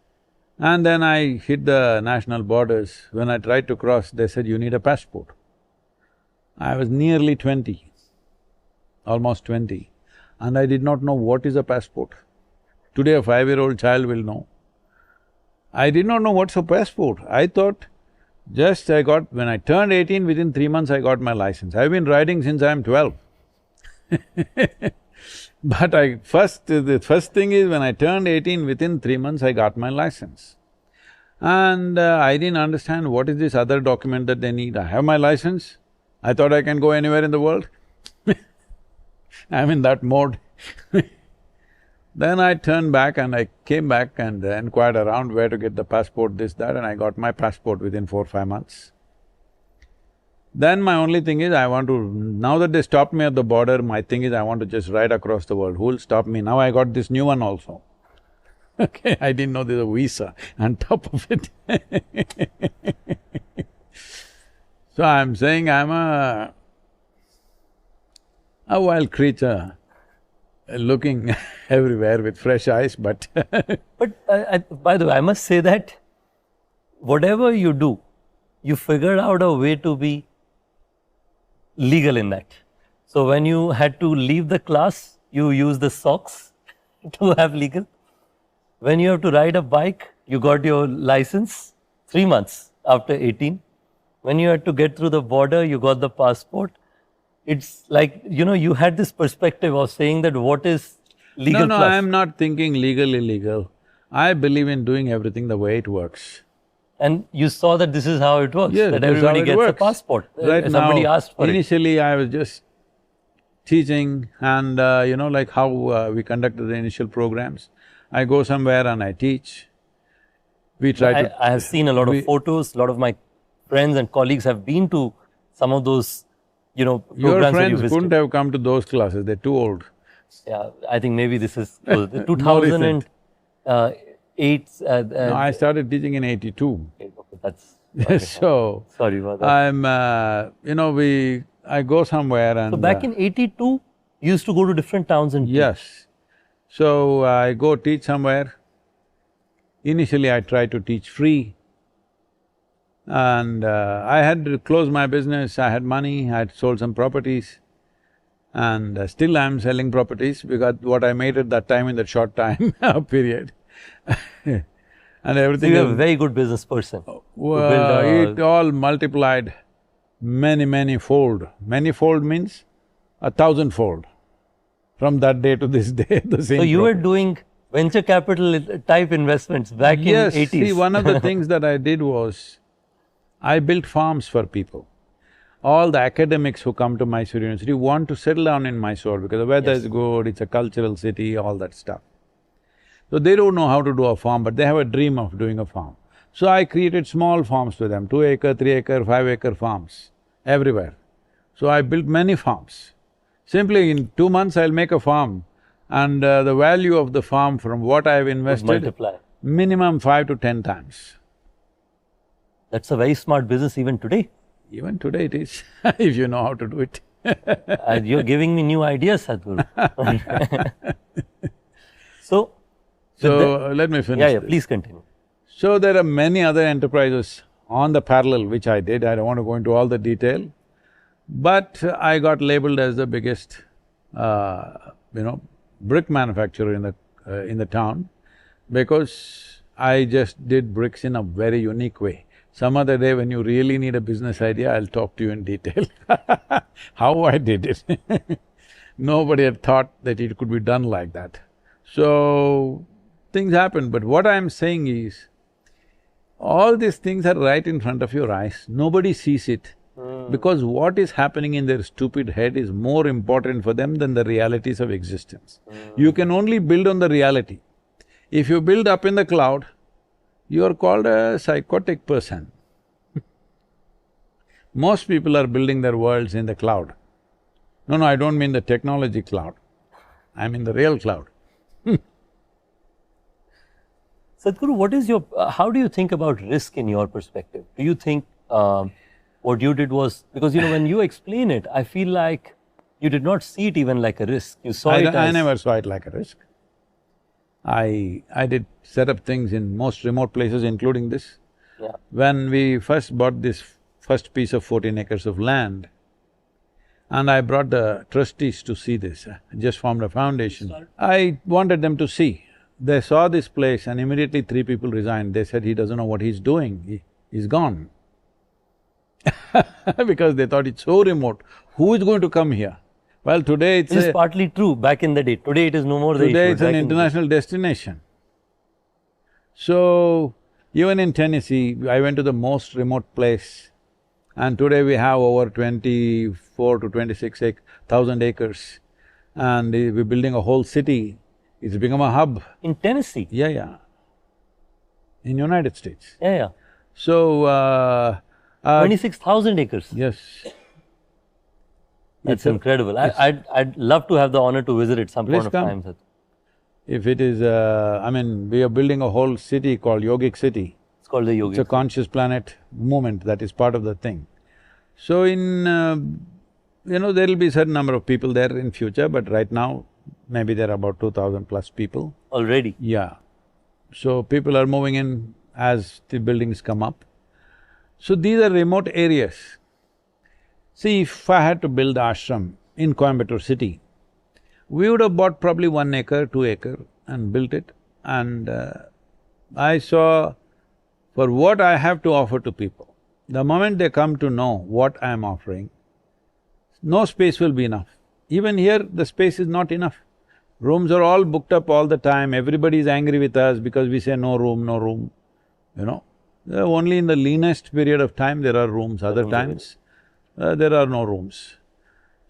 And then I hit the national borders. When I tried to cross, they said, you need a passport. I was nearly 20, almost 20, and I did not know what is a passport. Today a 5-year-old child will know. I did not know what's a passport. I thought when I turned 18, within 3 months I got my license. I've been riding since I'm 12. But the first thing is, when I turned 18, within 3 months I got my license. And I didn't understand what is this other document that they need. I have my license, I thought I can go anywhere in the world. I'm in that mode. Then I turned back and I came back and inquired around where to get the passport, this, that, and I got my passport within 4-5 months. Then my only thing is now that they stopped me at the border, my thing is I want to just ride across the world. Who'll stop me? Now I got this new one also. Okay, I didn't know there's a visa on top of it. So I'm saying I'm a wild creature, looking everywhere with fresh eyes, but But by the way, I must say that whatever you do, you figured out a way to be legal in that. So when you had to leave the class, you use the socks to have legal. When you have to ride a bike, you got your license 3 months after 18. When you had to get through the border, you got the passport. It's like, you had this perspective of saying that what is legal no, plus. I'm not thinking legal, illegal. I believe in doing everything the way it works. And you saw that this is how it works, Yes, that this is how everybody it gets a works. passport. Right Somebody now, asked for it. initially I was just teaching and like how we conducted the initial programs. I go somewhere and I teach. We try to… I have seen a lot of photos, a lot of my friends and colleagues have been to some of those, Your programs that you friends visited. couldn't have come to those classes, they're too old. Yeah, I think maybe this is More 2008. No, I started teaching in '82. That's So, sorry about that. I'm… I go somewhere and… So back in 82, you used to go to different towns and teach. Yes. So, I go teach somewhere. Initially, I tried to teach free. And I had to close my business, I had money, I had sold some properties. And still I'm selling properties because what I made at that time in that short time period. And So everything… you're a very good business person. Well, it all multiplied many fold. Many fold means 1,000-fold. From that day to this day, the same So you were property. doing venture capital type investments back Yes, in 80s. see, one of the things that I did was, I built farms for people. All the academics who come to Mysore University want to settle down in Mysore because the weather is good, it's a cultural city, all that stuff. So they don't know how to do a farm, but they have a dream of doing a farm. So I created small farms for them, 2-acre, 3-acre, 5-acre farms, everywhere. So I built many farms. Simply in 2 months I'll make a farm and the value of the farm from what I've invested, multiply. minimum 5 to 10 times. That's a very smart business even today. Even today it is, if you know how to do it. You're giving me new ideas, Sadhguru. So, So, let me finish yeah, this. please continue. So there are many other enterprises on the parallel which I did, I don't want to go into all the detail. But I got labeled as the biggest, brick manufacturer in the town because I just did bricks in a very unique way. Some other day when you really need a business idea, I'll talk to you in detail how I did it. Nobody had thought that it could be done like that. So, things happen, but what I'm saying is, all these things are right in front of your eyes, nobody sees it. Because what is happening in their stupid head is more important for them than the realities of existence. You can only build on the reality. If you build up in the cloud, you are called a psychotic person. Most people are building their worlds in the cloud. No, I don't mean the technology cloud, I mean the real cloud. Sadhguru, what is your… how do you think about risk in your perspective? Do you think what you did was… because when you explain it, I feel like you did not see it even like a risk, you saw it as… I never saw it like a risk. I did set up things in most remote places, including this. Yeah. When we first bought this first piece of 14 acres of land, and I brought the trustees to see this, just formed a foundation. I wanted them to see. They saw this place and immediately 3 people resigned. They said, he doesn't know what he's doing, he's gone. Because they thought it's so remote, who is going to come here? Well, today it's This is partly true back in the day. Today it is no more the issue. Today it's an Back in the day. international destination. So, even in Tennessee, I went to the most remote place And today we have over 24 to 26,000 acres. And we're building a whole city. It's become a hub. In Tennessee? Yeah, yeah. In United States. Yeah, yeah. So, 26,000 acres. yes. That's incredible. I'd love to have the honor to visit it some point of time. Sir. If it is… I mean, we are building a whole city called Yogic City. It's called the Yogic. It's a conscious planet movement that is part of the thing. So in… there'll be a certain number of people there in future, but right now, maybe there are about 2,000 plus people. Already? Yeah. So people are moving in as the buildings come up. So these are remote areas. See, if I had to build ashram in Coimbatore city, we would have bought probably 1 acre, 2 acre and built it. And I saw for what I have to offer to people, the moment they come to know what I am offering, no space will be enough. Even here, the space is not enough. Rooms are all booked up all the time, everybody is angry with us because we say no room, no room, Only in the leanest period of time there are rooms, other times there are no rooms.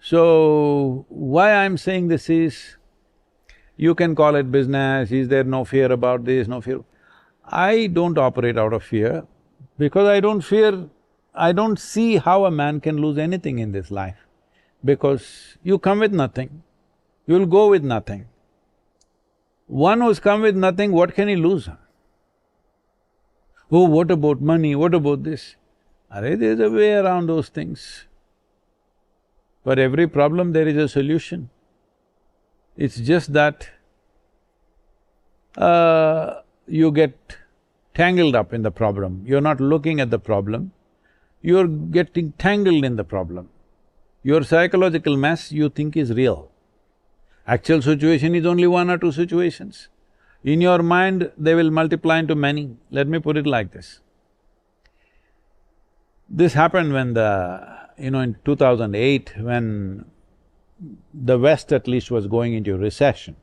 So, why I'm saying this is, you can call it business, is there no fear about this, no fear… I don't operate out of fear because I don't see how a man can lose anything in this life. Because you come with nothing, you'll go with nothing. One who's come with nothing, what can he lose? Oh, what about money, what about this? There's a way around those things. For every problem there is a solution. It's just that you get tangled up in the problem. You're not looking at the problem, you're getting tangled in the problem. Your psychological mess you think is real. Actual situation is only 1 or 2 situations. In your mind, they will multiply into many. Let me put it like this. This happened when in 2008, when the West at least was going into recession.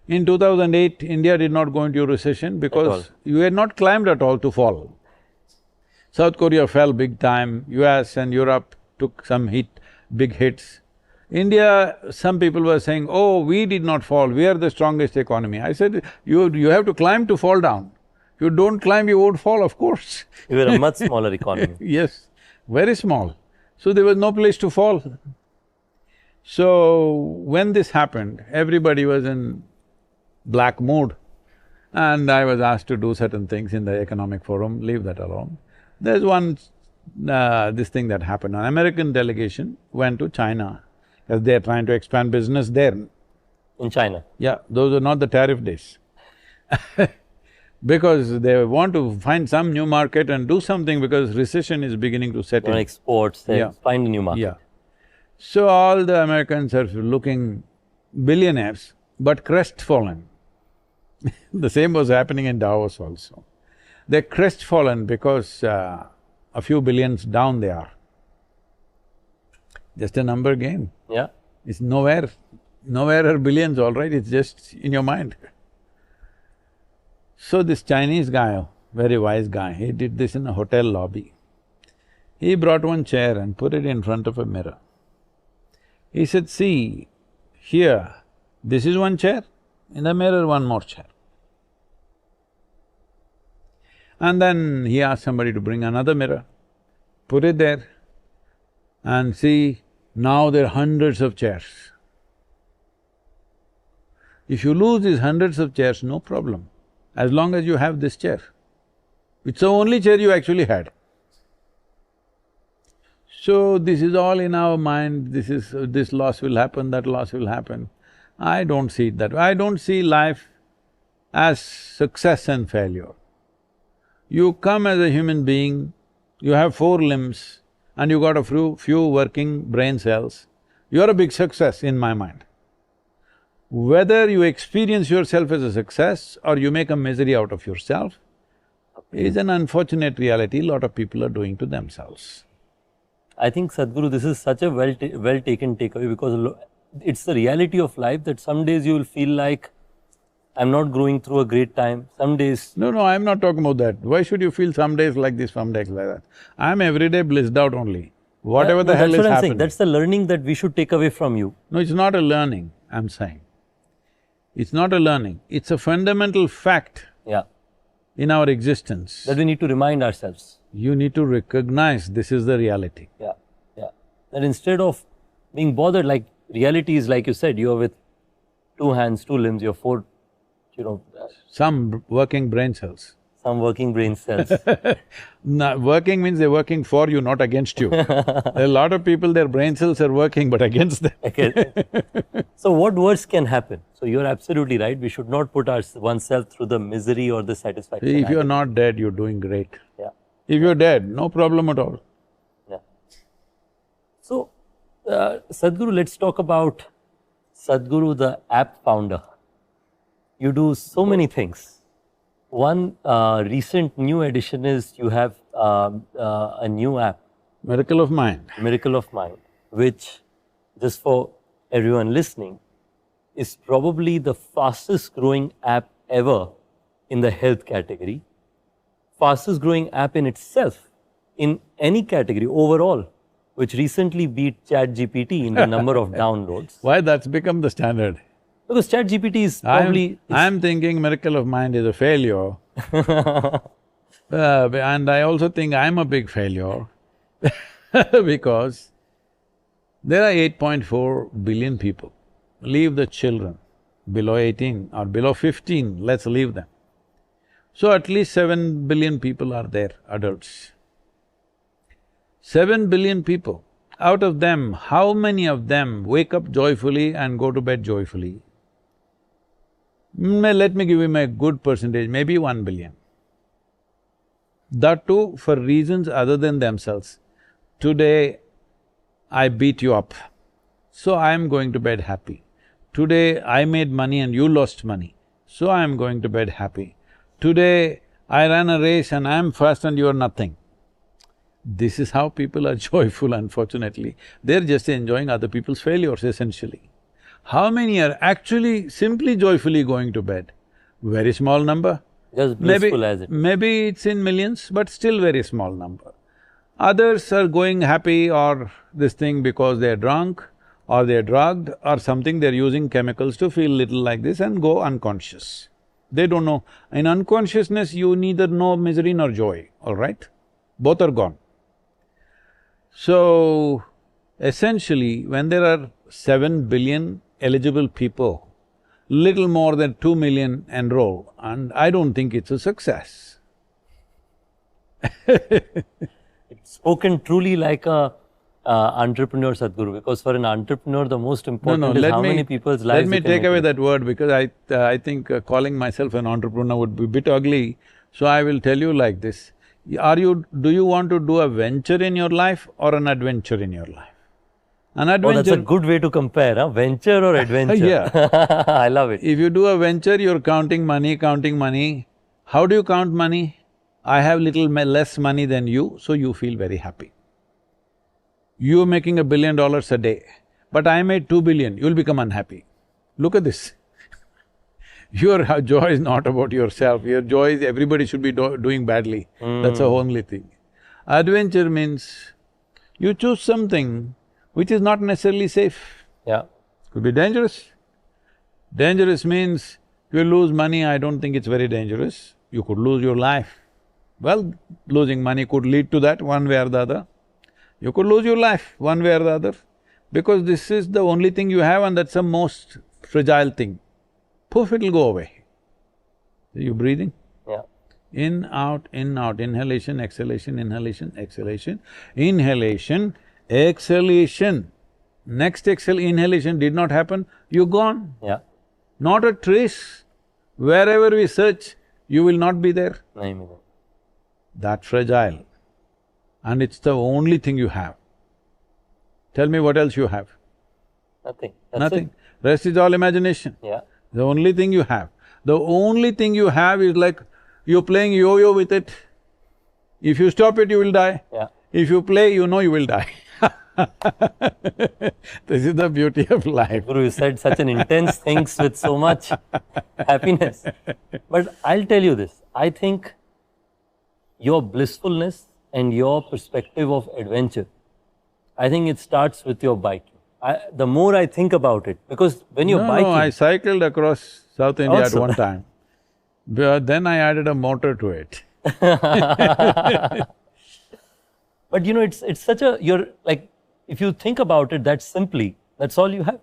In 2008, India did not go into recession because you had not climbed at all to fall. South Korea fell big time, US and Europe took some big hits. India, some people were saying, oh, we did not fall, we are the strongest economy. I said, you have to climb to fall down. If you don't climb, you won't fall, of course. You were a much smaller economy. Yes, very small. So there was no place to fall. So when this happened, everybody was in black mood and I was asked to do certain things in the economic forum, leave that alone. There's this thing that happened, an American delegation went to China because they're trying to expand business there. In China? Yeah, those are not the tariff days because they want to find some new market and do something because recession is beginning to set in. Exports, they find a new market. Yeah. So all the Americans are looking billionaires but crestfallen. The same was happening in Davos also. They're crestfallen because a few billions down they are. Just a number game. Yeah. It's nowhere are billions, all right, it's just in your mind. So this Chinese guy, very wise guy, he did this in a hotel lobby. He brought one chair and put it in front of a mirror. He said, see, here, this is one chair, in the mirror one more chair. And then he asked somebody to bring another mirror, put it there, and see, now there are hundreds of chairs. If you lose these hundreds of chairs, no problem, as long as you have this chair. It's the only chair you actually had. So this is all in our mind, this loss will happen, that loss will happen. I don't see it that way. I don't see life as success and failure. You come as a human being, you have 4 limbs and you got a few working brain cells, you're a big success in my mind. Whether you experience yourself as a success or you make a misery out of yourself is an unfortunate reality lot of people are doing to themselves. I think, Sadhguru, this is such a well taken takeaway because it's the reality of life that some days you will feel like I'm not going through a great time. Some days, No, I'm not talking about that. Why should you feel some days like this, some days like that? I'm every day blissed out only. Whatever the no, hell that's is what I'm happening. saying. That's the learning that we should take away from you. No, it's not a learning, I'm saying. It's not a learning, it's a fundamental fact Yeah. in our existence. That we need to remind ourselves. You need to recognize this is the reality. Yeah. Yeah. That instead of being bothered, like reality is like you said, you're with two hands, two limbs, you're four, Some working brain cells. some working brain cells. Now, working means they're working for you, not against you. There are a lot of people, their brain cells are working but against them. Okay. So what worse can happen? So you're absolutely right. We should not put oneself through the misery or the satisfaction. If you're not dead, you're doing great. Yeah. If you're dead, no problem at all. Yeah. So, Sadhguru, let's talk about Sadhguru, the app founder. You do so many things. One recent new addition is you have a new app, Miracle of Mind. Miracle of Mind, which, just for everyone listening, is probably the fastest growing app ever in the health category. Fastest growing app in itself, in any category overall, which recently beat ChatGPT in the number of downloads. Why that's become the standard? Because ChatGPT is probably… I'm thinking Miracle of Mind is a failure. And I also think I'm a big failure because there are 8.4 billion people. Leave the children below 18 or below 15, let's leave them. So at least 7 billion people are there, adults. 7 billion people. Out of them, how many of them wake up joyfully and go to bed joyfully? Let me give him a good percentage, maybe 1 billion. That too for reasons other than themselves. Today, I beat you up, so I am going to bed happy. Today, I made money and you lost money, so I am going to bed happy. Today, I ran a race and I am first and you are nothing. This is how people are joyful, unfortunately. They're just enjoying other people's failures, essentially. How many are actually simply joyfully going to bed? Very small number. Just blissful as it. Maybe it's in millions, but still very small number. Others are going happy or this thing because they're drunk or they're drugged or something, they're using chemicals to feel little like this and go unconscious. They don't know. In unconsciousness, you neither know misery nor joy, all right? Both are gone. So, essentially, when there are 7 billion eligible people, little more than 2 million enroll, and I don't think it's a success. It's spoken truly like a entrepreneur, Sadhguru, because for an entrepreneur, the most important is how many people's lives… Let me take away that word because I think calling myself an entrepreneur would be a bit ugly, so I will tell you like this. Do you want to do a venture in your life or an adventure in your life? An adventure… Oh, that's a good way to compare, huh? Venture or adventure? Yeah. I love it. If you do a venture, you're counting money. How do you count money? I have little less money than you, so you feel very happy. You're making $1 billion a day, but I made 2 billion, you'll become unhappy. Look at this. Your joy is not about yourself, your joy is everybody should be doing badly. That's the only thing. Adventure means you choose something which is not necessarily safe. Yeah. Could be dangerous. Dangerous means you lose money, I don't think it's very dangerous. You could lose your life. Well, losing money could lead to that one way or the other. You could lose your life one way or the other because this is the only thing you have and that's the most fragile thing. Poof, it'll go away. Are you breathing? Yeah. In, out, inhalation, exhalation, inhalation, exhalation, inhalation, exhalation. Next inhalation did not happen, you're gone. Yeah. Not a trace. Wherever we search, you will not be there. That fragile. And it's the only thing you have. Tell me what else you have? Nothing. Nothing. Rest is all imagination. Yeah. The only thing you have. The only thing you have is like you're playing yo-yo with it. If you stop it, you will die. Yeah. If you play, you know you will die. This is the beauty of life. Guru, you said such an intense things with so much happiness. But I'll tell you this, I think your blissfulness and your perspective of adventure, I think it starts with your biking. The more I think about it, because when you're biking… No, I cycled across South India Also. at one time. But then I added a motor to it. But you know, it's such a… you're like… if you think about it that simply, that's all you have.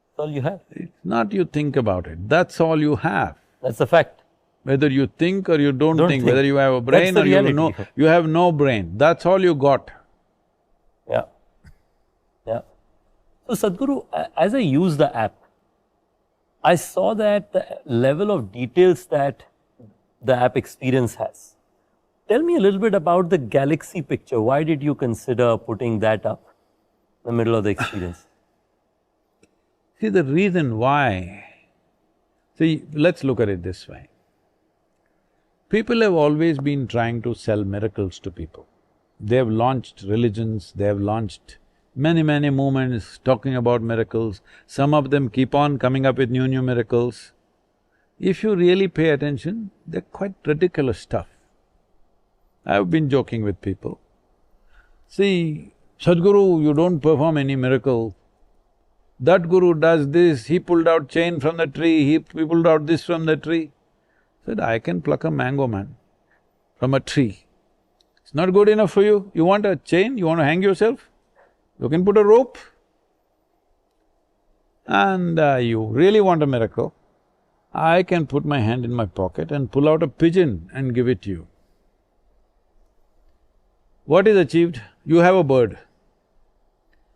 That's all you have. It's not you think about it, that's all you have. That's a fact. Whether you think or you don't think, whether you have a That's brain the or reality. you have no brain, that's all you got. Yeah. Yeah. So Sadhguru, as I use the app, I saw that the level of details that the app experience has. Tell me a little bit about the galaxy picture. Why did you consider putting that up in the middle of the experience? See, the reason why… See, let's look at it this way. People have always been trying to sell miracles to people. They have launched religions, they have launched many movements talking about miracles. Some of them keep on coming up with new miracles. If you really pay attention, they're quite ridiculous stuff. I've been joking with people. See, Sadhguru, you don't perform any miracle. That guru does this, he pulled out chain from the tree, he pulled out this from the tree. Said, I can pluck a mango, man, from a tree. It's not good enough for you? You want a chain? You want to hang yourself? You can put a rope. And you really want a miracle, I can put my hand in my pocket and pull out a pigeon and give it to you. What is achieved? You have a bird.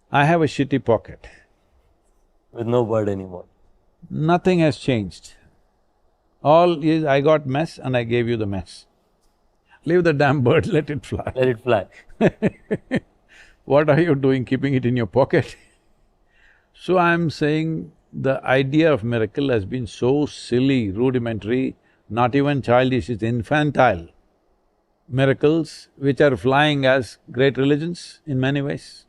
I have a shitty pocket. With no bird anymore. Nothing has changed. All is, I got mess and I gave you the mess. Leave the damn bird, let it fly. Let it fly. What are you doing keeping it in your pocket? So I'm saying the idea of miracle has been so silly, rudimentary, not even childish, it's infantile. Miracles which are flying as great religions in many ways.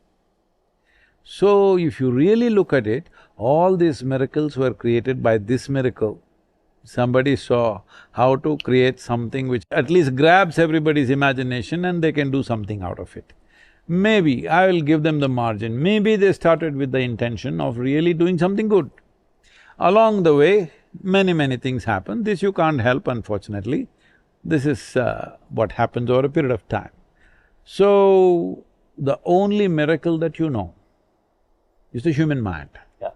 So if you really look at it, all these miracles were created by this miracle. Somebody saw how to create something which at least grabs everybody's imagination and they can do something out of it. Maybe I will give them the margin, maybe they started with the intention of really doing something good. Along the way, many things happen, this you can't help unfortunately. This is what happens over a period of time. So, the only miracle that you know is the human mind. Yeah.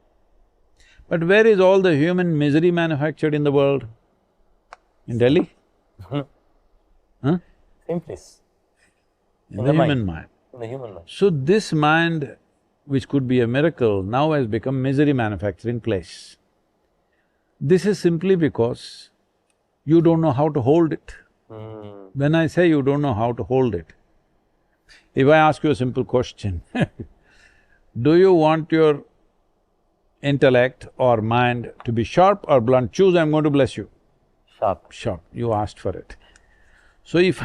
But where is all the human misery manufactured in the world? In Delhi? Huh? Same place. In the human mind. In the human mind. So this mind, which could be a miracle, now has become misery manufacturing place. This is simply because you don't know how to hold it. When I say you don't know how to hold it, if I ask you a simple question, do you want your intellect or mind to be sharp or blunt? Choose, I'm going to bless you. Sharp. Sharp, you asked for it. So if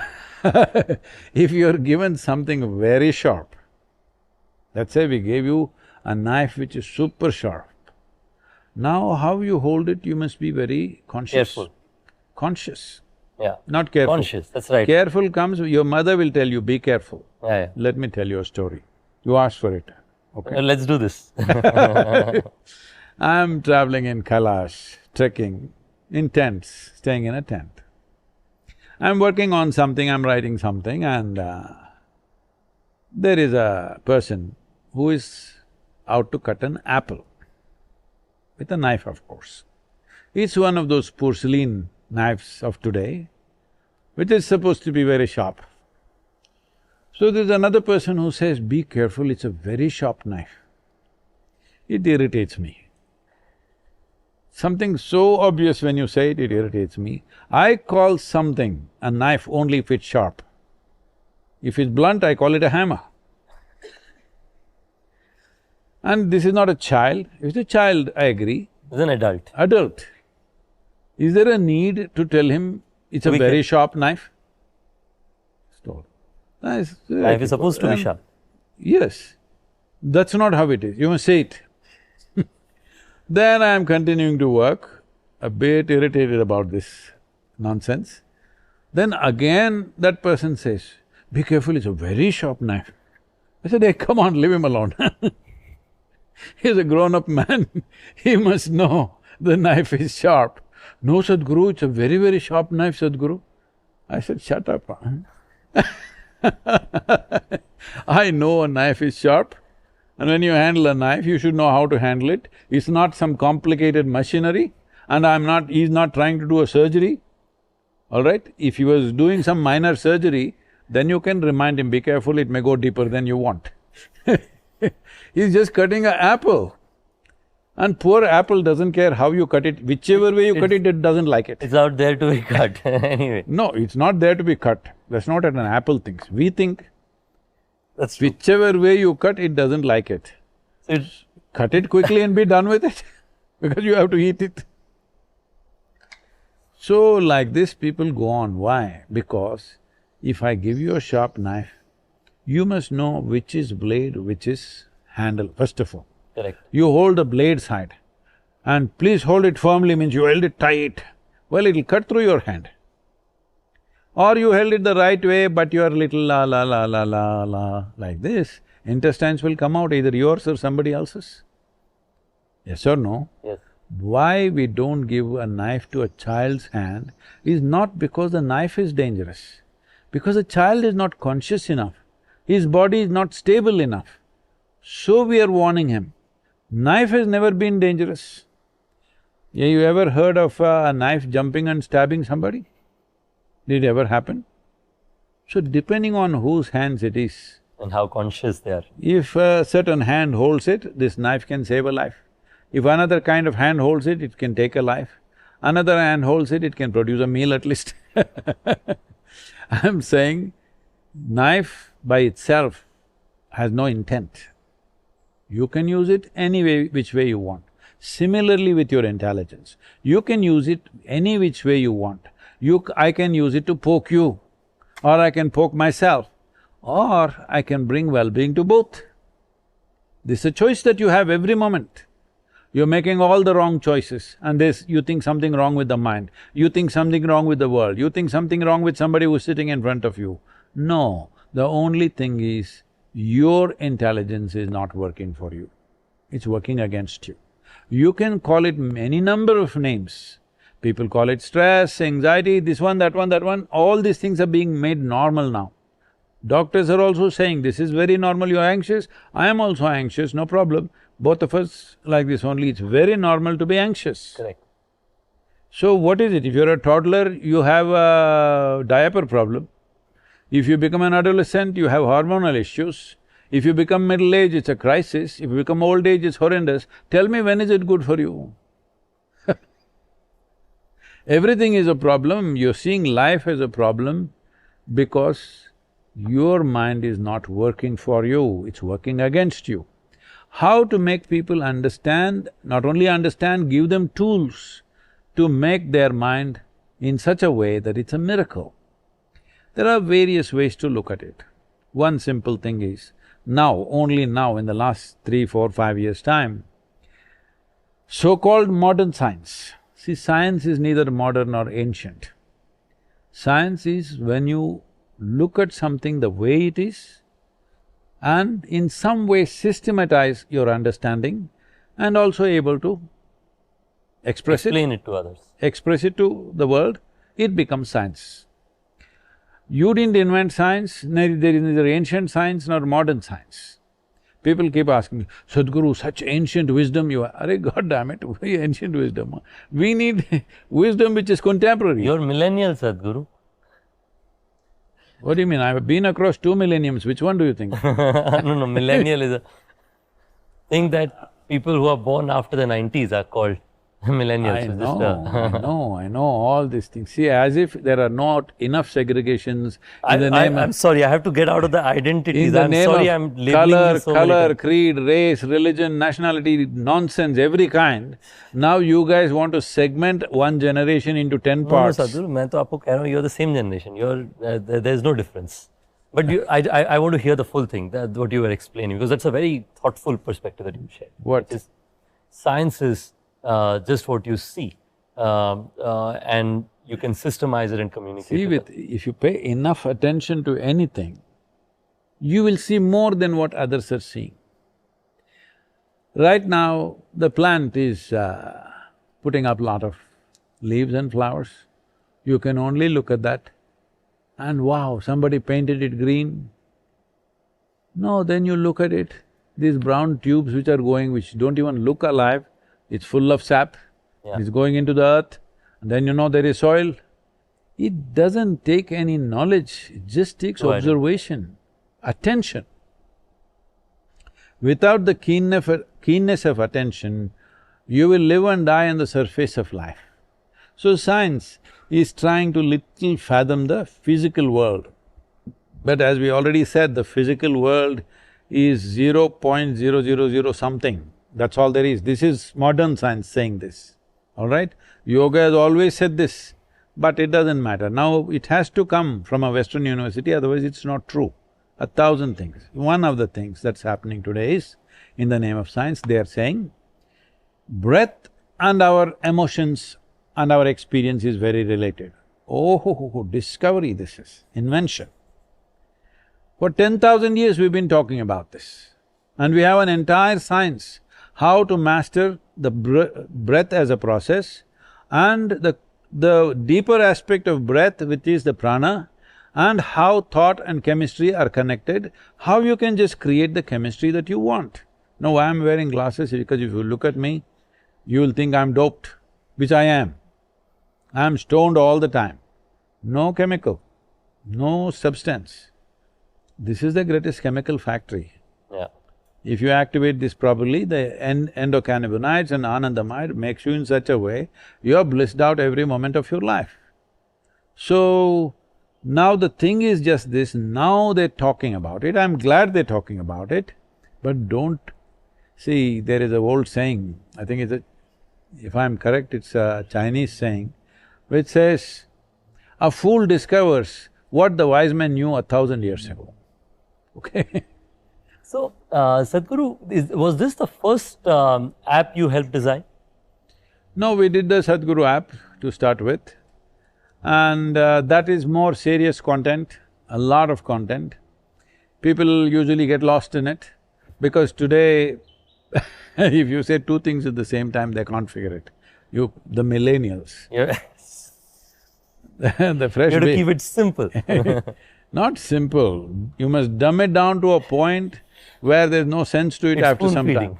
if you're given something very sharp, let's say we gave you a knife which is super sharp, now how you hold it, you must be very conscious. Careful. Conscious, Yeah. not careful. Conscious, that's right. Careful comes, your mother will tell you, be careful. Yeah. Let me tell you a story. You asked for it, okay? Let's do this. I'm traveling in Kailash, trekking, in tents, staying in a tent. I'm working on something, I'm writing something and there is a person who is out to cut an apple, with a knife of course. It's one of those porcelain knives of today, which is supposed to be very sharp. So there's another person who says, be careful, it's a very sharp knife. It irritates me. Something so obvious when you say it, it irritates me. I call something a knife only if it's sharp. If it's blunt, I call it a hammer. And this is not a child. If it's a child, I agree. He's an adult. Adult. Is there a need to tell him it's a very sharp knife? Knife Life is supposed to be sharp. Yes, that's not how it is, you must say it. Then I am continuing to work, a bit irritated about this nonsense. Then again that person says, "Be careful, it's a very sharp knife." I said, "Hey, come on, leave him alone." He's a grown-up man, he must know the knife is sharp. "No, Sadhguru, it's a very, very sharp knife, Sadhguru." I said, "Shut up, I know a knife is sharp, and when you handle a knife, you should know how to handle it. It's not some complicated machinery, and he's not trying to do a surgery, all right? If he was doing some minor surgery, then you can remind him, be careful, it may go deeper than you want." He's just cutting an apple. And poor apple doesn't care how you cut it, whichever way you cut it, it doesn't like it. It's out there to be cut anyway. No, it's not there to be cut. That's not what an apple thinks. We think That's true. whichever way you cut, it doesn't like it. So Cut it quickly and be done with it, because you have to eat it. So like this people go on. Why? Because if I give you a sharp knife, you must know which is blade, which is handle, first of all. correct. You hold the blade side, and please hold it firmly means you held it tight. Well, it'll cut through your hand. Or you held it the right way, but you're little la, like this, intestines will come out, either yours or somebody else's. Yes or no? Yes. Why we don't give a knife to a child's hand is not because the knife is dangerous, because the child is not conscious enough, his body is not stable enough. So we are warning him. Knife has never been dangerous. Yeah, you ever heard of a knife jumping and stabbing somebody? Did it ever happen? So depending on whose hands it is, And how conscious they are. if a certain hand holds it, this knife can save a life. If another kind of hand holds it, it can take a life. Another hand holds it, it can produce a meal at least. I'm saying, knife by itself has no intent. You can use it any way, which way you want. Similarly with your intelligence, you can use it any which way you want. I can use it to poke you, or I can poke myself, or I can bring well-being to both. This is a choice that you have every moment. You're making all the wrong choices, and you think something wrong with the mind, you think something wrong with the world, you think something wrong with somebody who's sitting in front of you. No, the only thing is, your intelligence is not working for you, it's working against you. You can call it any number of names. People call it stress, anxiety, this one, that one, all these things are being made normal now. Doctors are also saying, this is very normal, you're anxious, I am also anxious, no problem. Both of us like this only, it's very normal to be anxious. Correct. So what is it? If you're a toddler, you have a diaper problem. If you become an adolescent, you have hormonal issues. If you become middle-aged, it's a crisis. If you become old age, it's horrendous. Tell me, when is it good for you? Everything is a problem. You're seeing life as a problem because your mind is not working for you, it's working against you. How to make people understand, not only understand, give them tools to make their mind in such a way that it's a miracle. There are various ways to look at it. One simple thing is, now, only now, in the last 3, 4, 5 years' time, so-called modern science. See, science is neither modern nor ancient. Science is when you look at something the way it is and in some way systematize your understanding and also able to Explain it to others. express it to the world, it becomes science. You didn't invent science, there is neither ancient science nor modern science. People keep asking, Sadhguru, such ancient wisdom you have. Arey, God damn it, very ancient wisdom. We need wisdom which is contemporary. You're millennial, Sadhguru. What do you mean? I've been across 2 millenniums, which one do you think? No, millennial is a thing that people who are born after the 90s are called millennials. I know all these things. See, as if there are not enough segregations in the name I'm sorry, I have to get out of the identities. in the I'm name sorry, of I'm labeling so many color, things. creed, race, religion, nationality, nonsense, every kind. Now you guys want to segment one generation into 10 No, parts. Sadhguru, मैं तो आपको कह रहा हूँ, you're the same generation. There's no difference. But I want to hear the full thing, what you were explaining, because that's a very thoughtful perspective that you shared. What? Which is, science is just what you see, and you can systemize it and communicate. See, if you pay enough attention to anything, you will see more than what others are seeing. Right now, the plant is putting up a lot of leaves and flowers. You can only look at that and wow, somebody painted it green. No, then you look at it, these brown tubes which are going, which don't even look alive, it's full of sap, it's going into the earth, and then you know there is soil. It doesn't take any knowledge, it just takes observation, attention. Without the keenness of attention, you will live and die on the surface of life. So science is trying to little fathom the physical world. But as we already said, the physical world is 0.000 something, that's all there is. This is modern science saying this, all right? Yoga has always said this, but it doesn't matter. Now it has to come from a Western university, otherwise it's not true. 1,000 things. One of the things that's happening today is, in the name of science, they are saying, breath and our emotions and our experience is very related. Oh, discovery this is, invention. For 10,000 years we've been talking about this, and we have an entire science, how to master the breath as a process, and the deeper aspect of breath, which is the prana, and how thought and chemistry are connected, how you can just create the chemistry that you want. Now, why I'm wearing glasses? Because if you look at me, you will think I'm doped, which I am. I'm stoned all the time. No chemical, no substance. This is the greatest chemical factory. Yeah. If you activate this properly, the endocannabinoids and anandamide makes you in such a way, you're blissed out every moment of your life. So, now the thing is just this, now they're talking about it, I'm glad they're talking about it, but don't… See, there is a old saying, I think it's if I'm correct, it's a Chinese saying, which says, a fool discovers what the wise man knew 1,000 years ago, okay? So, Sadhguru, was this the first app you helped design? No, we did the Sadhguru app to start with, and that is more serious content, a lot of content. People usually get lost in it, because today if you say two things at the same time, they can't figure it. The millennials, the fresh You have to keep it simple. Not simple, you must dumb it down to a point where there's no sense to it after some time.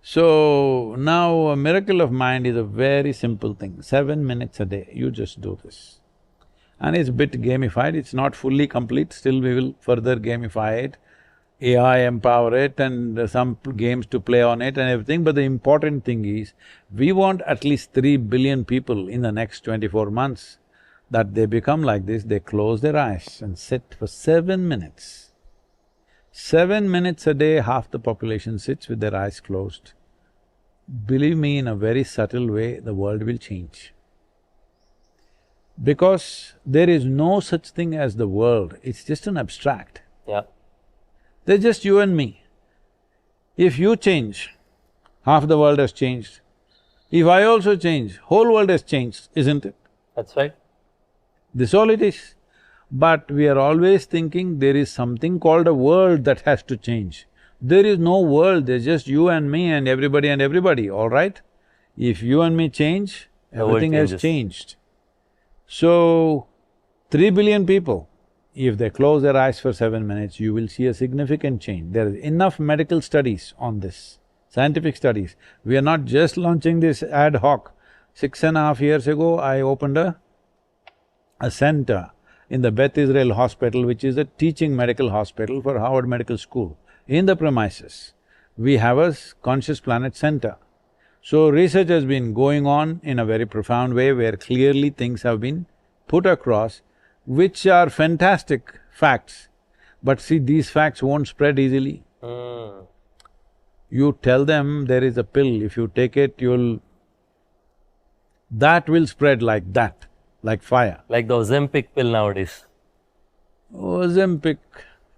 So, now a miracle of mind is a very simple thing, 7 minutes a day, you just do this. And it's a bit gamified, it's not fully complete, still we will further gamify it, AI empower it and some games to play on it and everything, but the important thing is, we want at least 3 billion people in the next 24 months that they become like this, they close their eyes and sit for 7 minutes. 7 minutes a day, half the population sits with their eyes closed. Believe me, in a very subtle way, the world will change. Because there is no such thing as the world, it's just an abstract. Yeah. There's just you and me. If you change, half the world has changed. If I also change, whole world has changed, isn't it? That's right. This all it is. But we are always thinking there is something called a world that has to change. There is no world, there's just you and me and everybody, all right? If you and me change, everything has changed. So, 3 billion people, if they close their eyes for 7 minutes, you will see a significant change. There is enough medical studies on this, scientific studies. We are not just launching this ad hoc. 6.5 years ago, I opened a center in the Beth Israel Hospital, which is a teaching medical hospital for Harvard Medical School. In the premises, we have a Conscious Planet Center. So research has been going on in a very profound way where clearly things have been put across, which are fantastic facts. But see, these facts won't spread easily. You tell them there is a pill, if you take it, that will spread like that, like fire. Like the Ozempic pill nowadays. Ozempic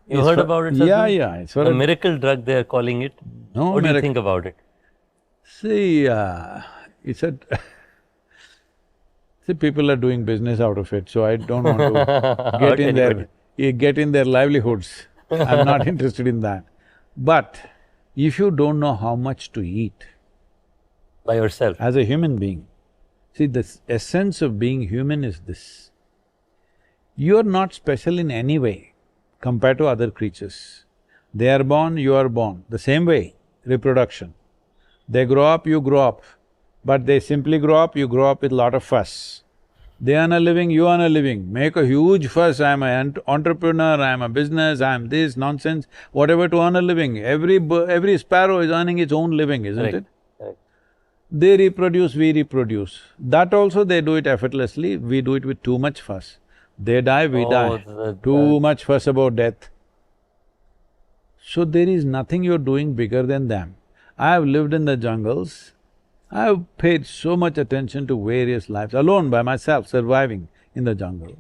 You is heard for- about it, Yeah, Sadhguru? yeah, it's for The a- miracle drug they are calling it. No What do you miracle. think about it? See, it's a… See, people are doing business out of it, so I don't want to get Hurt in anybody. get in their livelihoods. I'm not interested in that. But if you don't know how much to eat By yourself. as a human being, see, the essence of being human is this: you are not special in any way compared to other creatures. They are born, you are born, the same way, reproduction. They grow up, you grow up, but they simply grow up, you grow up with lot of fuss. They earn a living, you earn a living, make a huge fuss, I'm an entrepreneur, I'm a business, I'm this, nonsense, whatever to earn a living. Every sparrow is earning its own living, isn't Correct. it? Correct. They reproduce, we reproduce. That also they do it effortlessly, we do it with too much fuss. They die, we Oh, die. Too much fuss about death. So there is nothing you're doing bigger than them. I have lived in the jungles, I have paid so much attention to various lives, alone by myself, surviving in the jungle.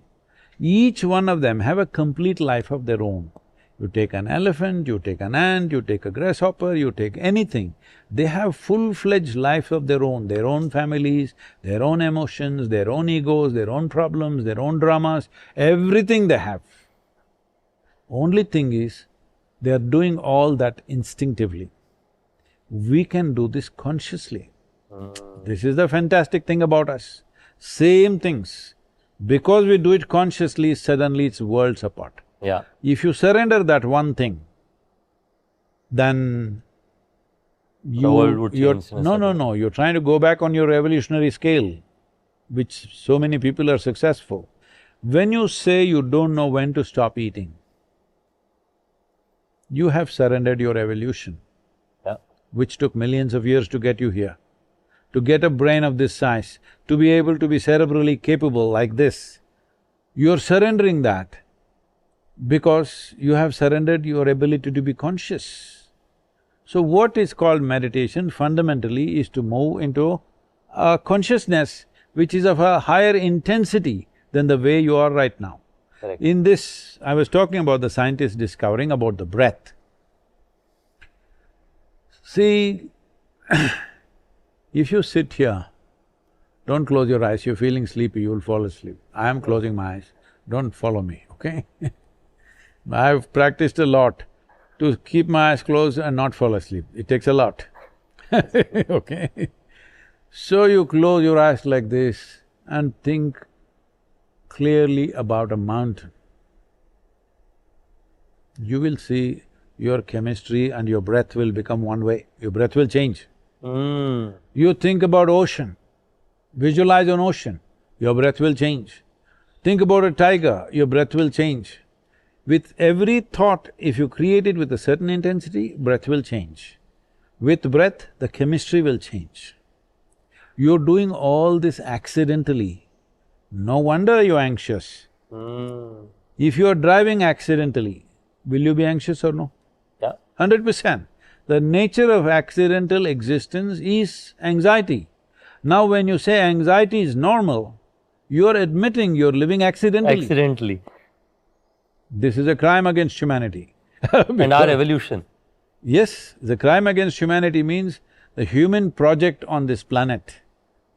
Each one of them have a complete life of their own. You take an elephant, you take an ant, you take a grasshopper, you take anything, they have full-fledged life of their own families, their own emotions, their own egos, their own problems, their own dramas, everything they have. Only thing is, they are doing all that instinctively. We can do this consciously. This is the fantastic thing about us. Same things. Because we do it consciously, suddenly it's worlds apart. Yeah. If you surrender that one thing, then The world would you're… change in a No, no, sudden. no, you're trying to go back on your evolutionary scale, which so many people are successful. When you say you don't know when to stop eating, you have surrendered your evolution, Yeah. which took millions of years to get you here. To get a brain of this size, to be able to be cerebrally capable like this, you're surrendering that because you have surrendered your ability to be conscious. So what is called meditation fundamentally is to move into a consciousness which is of a higher intensity than the way you are right now. Correct. In this, I was talking about the scientists discovering about the breath. See, if you sit here, don't close your eyes, you're feeling sleepy, you'll fall asleep. I am closing my eyes, don't follow me, okay? I've practiced a lot to keep my eyes closed and not fall asleep, it takes a lot, okay? So you close your eyes like this and think clearly about a mountain. You will see your chemistry and your breath will become one way, your breath will change. You think about ocean, visualize an ocean, your breath will change. Think about a tiger, your breath will change. With every thought, if you create it with a certain intensity, breath will change. With breath, the chemistry will change. You're doing all this accidentally, no wonder you're anxious. If you're driving accidentally, will you be anxious or no? Yeah. 100%. The nature of accidental existence is anxiety. Now when you say anxiety is normal, you're admitting you're living accidentally. Accidentally. This is a crime against humanity. And our evolution. Yes, the crime against humanity means the human project on this planet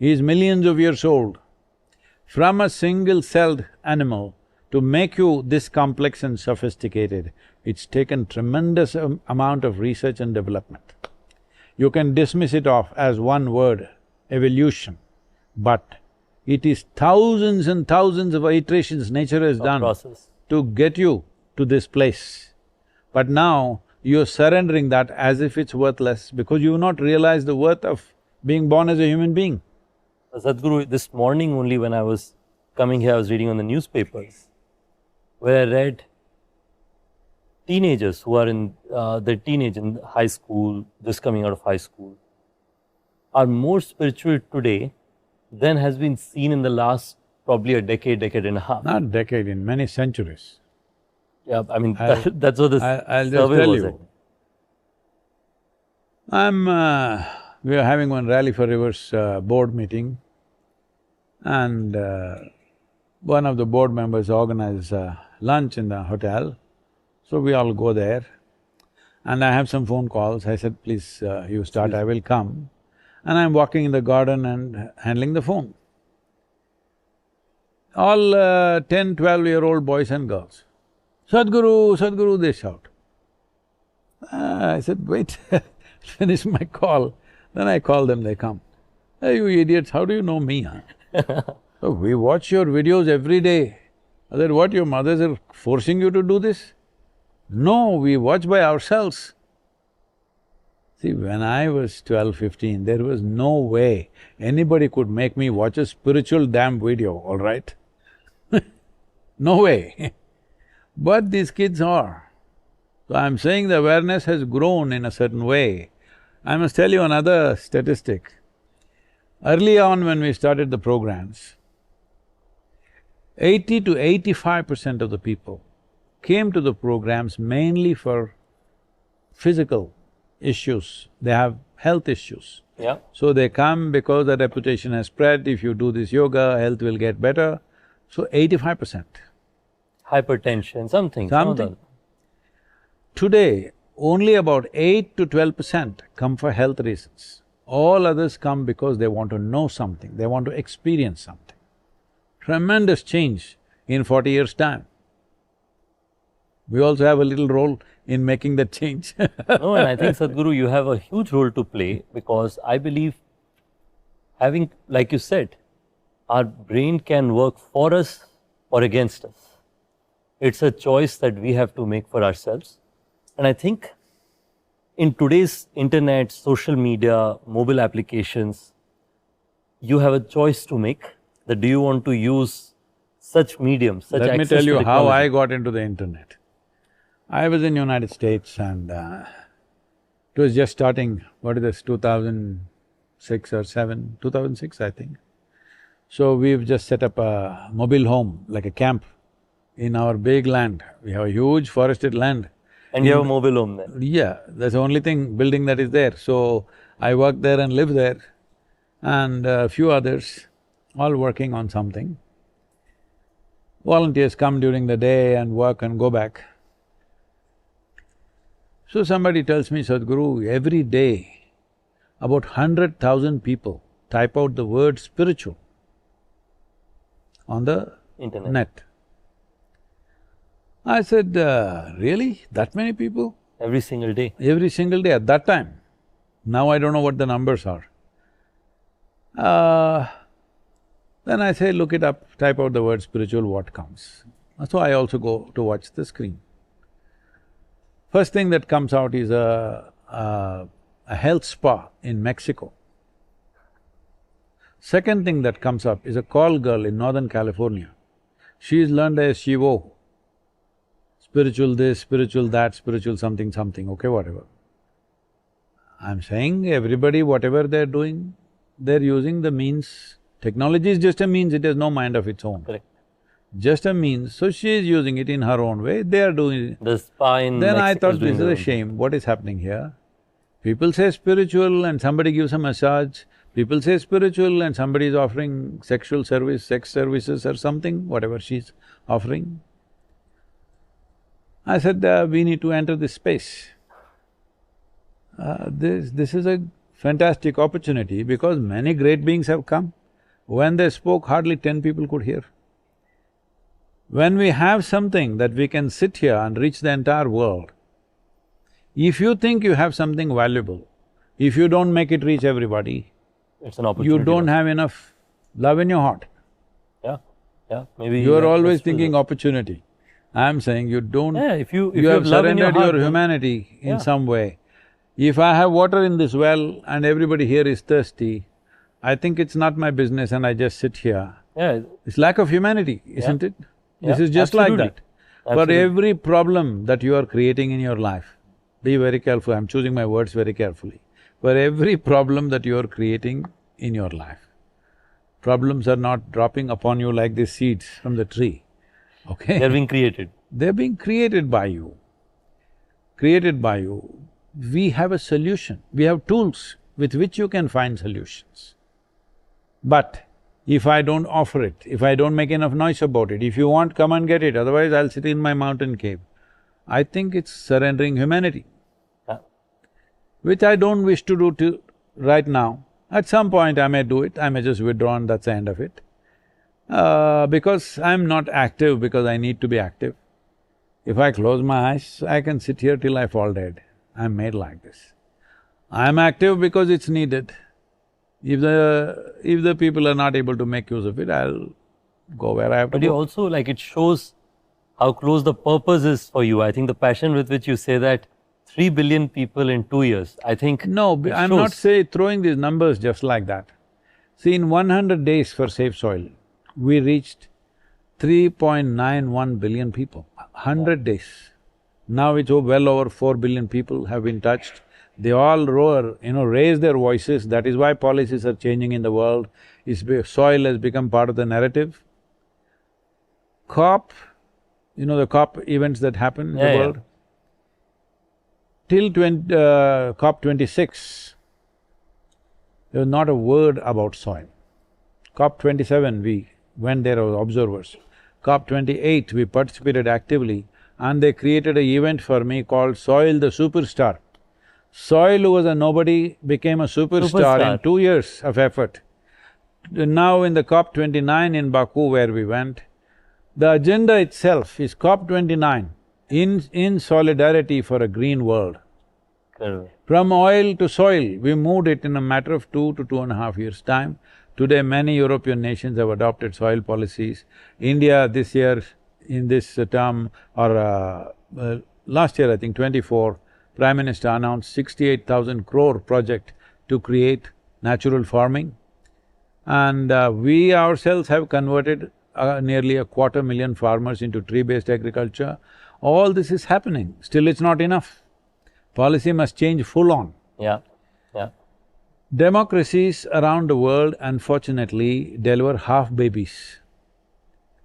is millions of years old. From a single-celled animal to make you this complex and sophisticated, it's taken tremendous amount of research and development. You can dismiss it off as one word, evolution, but it is thousands and thousands of iterations nature has done Process. to get you to this place. But now, you're surrendering that as if it's worthless because you've not realized the worth of being born as a human being. Sadhguru, this morning only when I was coming here, I was reading on the newspapers where I read teenagers who are in their teenage in high school, just coming out of high school, are more spiritual today than has been seen in the last probably a decade, decade and a half. Not decade, in many centuries. Yeah, I mean, that's what this I'll just survey tell was. you. We are having one Rally for Rivers board meeting and one of the board members organized lunch in the hotel. So we all go there and I have some phone calls. I said, please, you start, I will come. And I'm walking in the garden and handling the phone. All 10, 12-year-old boys and girls, Sadhguru, Sadhguru, they shout. I said, wait, finish my call. Then I call them, they come. Hey, you idiots, how do you know me, huh? Oh, we watch your videos every day. I said, what, your mothers are forcing you to do this? No, we watch by ourselves. See, when I was 12, 15, there was no way anybody could make me watch a spiritual damn video, all right? No way. But these kids are. So I'm saying the awareness has grown in a certain way. I must tell you another statistic. Early on when we started the programs, 80 to 85% of the people came to the programs mainly for physical issues, they have health issues. Yeah. So they come because the reputation has spread, if you do this yoga, health will get better. So 85%. Hypertension, something. some Something. other. Today, only about 8 to 12% come for health reasons. All others come because they want to know something, they want to experience something. Tremendous change in 40 years' time. We also have a little role in making that change. No, and I think, Sadhguru, you have a huge role to play because I believe having, like you said, our brain can work for us or against us. It's a choice that we have to make for ourselves. And I think in today's internet, social media, mobile applications, you have a choice to make that do you want to use such mediums, such Let me access tell to you how technology. I got into the internet. I was in United States and it was just starting, what is this, 2006 or 7? 2006, I think. So we've just set up a mobile home, like a camp, in our big land. We have a huge forested land. And you have a mobile home there. Yeah, that's the only building that is there. So I work there and live there, and a few others, all working on something. Volunteers come during the day and work and go back. So somebody tells me, Sadhguru, every day about 100,000 people type out the word spiritual on the Internet. net. I said, really? That many people? Every single day. Every single day at that time. Now I don't know what the numbers are. Then I say, look it up, type out the word spiritual, what comes? So I also go to watch the screen. First thing that comes out is a health spa in Mexico. Second thing that comes up is a call girl in Northern California. She's learned a Shivo, spiritual this, spiritual that, spiritual something, something, okay, whatever. I'm saying everybody, whatever they're doing, they're using the means. Technology is just a means, it has no mind of its own. Correct. Just a means, so she is using it in her own way, they are doing it. The spa in Then I Mexico thought, this is doing a their own shame, what is happening here? People say spiritual and somebody gives a massage, people say spiritual and somebody is offering sexual service, sex services or something, whatever she's offering. I said, we need to enter this space. This is a fantastic opportunity because many great beings have come. When they spoke, hardly 10 people could hear. When we have something that we can sit here and reach the entire world, if you think you have something valuable, if you don't make it reach everybody, It's an opportunity. you don't have enough love in your heart. Yeah, maybe… You are always that's true. thinking opportunity. I'm saying you don't… Yeah, if you You have love in your surrendered heart, your then- humanity in Yeah. some way. If I have water in this well and everybody here is thirsty, I think it's not my business and I just sit here. Yeah, It's lack of humanity, isn't it? This Yeah, is just like absolutely. that. For Absolutely. every problem that you are creating in your life, be very careful, I'm choosing my words very carefully. For every problem that you are creating in your life, problems are not dropping upon you like these seeds from the tree, okay? they're being created. They're being created by you. Created by you. We have a solution, we have tools with which you can find solutions. But if I don't offer it, if I don't make enough noise about it. If you want, come and get it, otherwise I'll sit in my mountain cave. I think it's surrendering humanity, which I don't wish to do right now. At some point I may do it, I may just withdraw and that's the end of it. Because I'm not active because I need to be active. If I close my eyes, I can sit here till I fall dead. I'm made like this. I'm active because it's needed. If the people are not able to make use of it, I'll go where I have to But you go. also, like, it shows how close the purpose is for you. I think the passion with which you say that 3 billion people in 2 years, I think No, it I'm not shows. throwing these numbers just like that. See, in 100 days for Safe Soil, we reached 3.91 billion people, 100 days. Now it's well over 4 billion people have been touched. They all raise their voices. That is why policies are changing in the world. Soil has become part of the narrative. COP, the COP events that happen in the world. Till COP 26, there was not a word about soil. COP 27, we went there as observers. COP 28, we participated actively and they created an event for me called Soil the Superstar. Soil, who was a nobody, became a superstar in 2 years of effort. Now in the COP 29 in Baku where we went, the agenda itself is COP 29 in solidarity for a green world. From oil to soil, we moved it in a matter of 2 to 2.5 years' time. Today, many European nations have adopted soil policies. India this year, in this term, or last year I think, 24, Prime Minister announced 68,000 crore project to create natural farming. And we ourselves have converted nearly 250,000 farmers into tree-based agriculture. All this is happening, still it's not enough. Policy must change full on. Yeah. Democracies around the world, unfortunately, deliver half babies.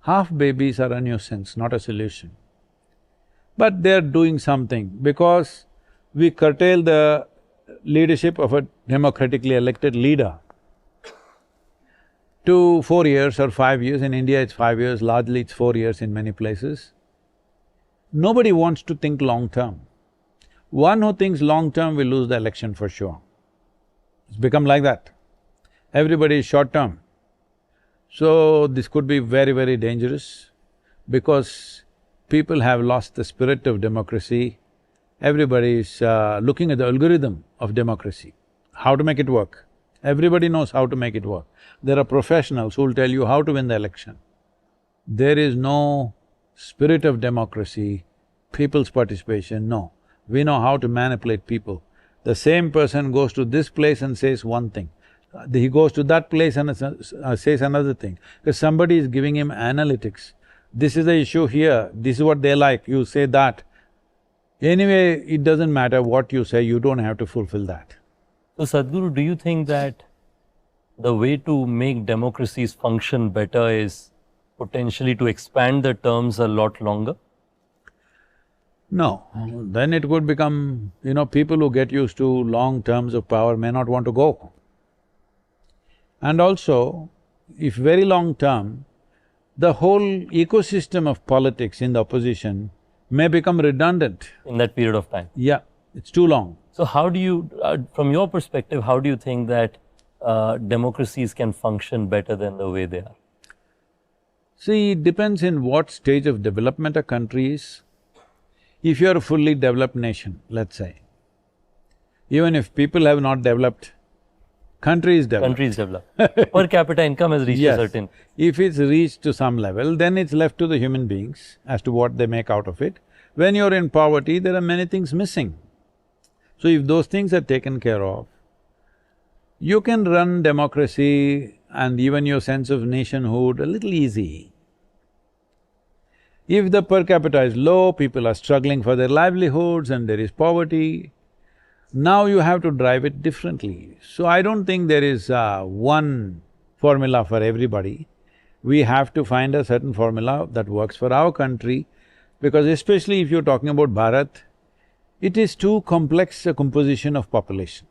Half babies are a nuisance, not a solution. But they're doing something because we curtail the leadership of a democratically elected leader to 4 years or 5 years. In India it's 5 years, largely it's 4 years in many places. Nobody wants to think long term. One who thinks long term will lose the election for sure. It's become like that. Everybody is short term. So this could be very, very dangerous because people have lost the spirit of democracy. Everybody is looking at the algorithm of democracy, how to make it work. Everybody knows how to make it work. There are professionals who will tell you how to win the election. There is no spirit of democracy, people's participation, no. We know how to manipulate people. The same person goes to this place and says one thing, he goes to that place and says another thing, because somebody is giving him analytics. This is the issue here, this is what they like, you say that. Anyway, it doesn't matter what you say, you don't have to fulfill that. So Sadhguru, do you think that the way to make democracies function better is potentially to expand the terms a lot longer? No, then it could become, people who get used to long terms of power may not want to go. And also, if very long term, the whole ecosystem of politics in the opposition may become redundant. In that period of time? Yeah, it's too long. So how do you, from your perspective, how do you think that democracies can function better than the way they are? See, it depends in what stage of development a country is. If you're a fully developed nation, let's say, even if people have not developed, country is developed. Country is developed. Per capita income has reached a certain… If it's reached to some level, then it's left to the human beings as to what they make out of it. When you're in poverty, there are many things missing. So if those things are taken care of, you can run democracy and even your sense of nationhood a little easy. If the per capita is low, people are struggling for their livelihoods and there is poverty, now you have to drive it differently. So I don't think there is one formula for everybody. We have to find a certain formula that works for our country, because especially if you're talking about Bharat, it is too complex a composition of population.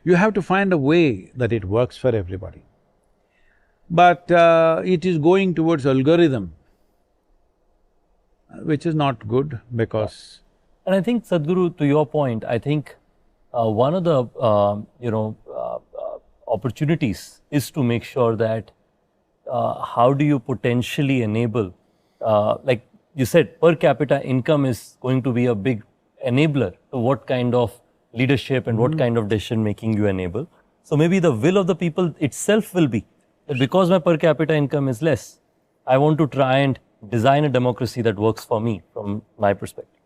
You have to find a way that it works for everybody. But it is going towards algorithm, which is not good because… And I think, Sadhguru, to your point, I think one of the opportunities is to make sure that how do you potentially enable, like you said, per capita income is going to be a big enabler to what kind of leadership and what kind of decision making you enable. So maybe the will of the people itself will be that because my per capita income is less, I want to try and design a democracy that works for me from my perspective.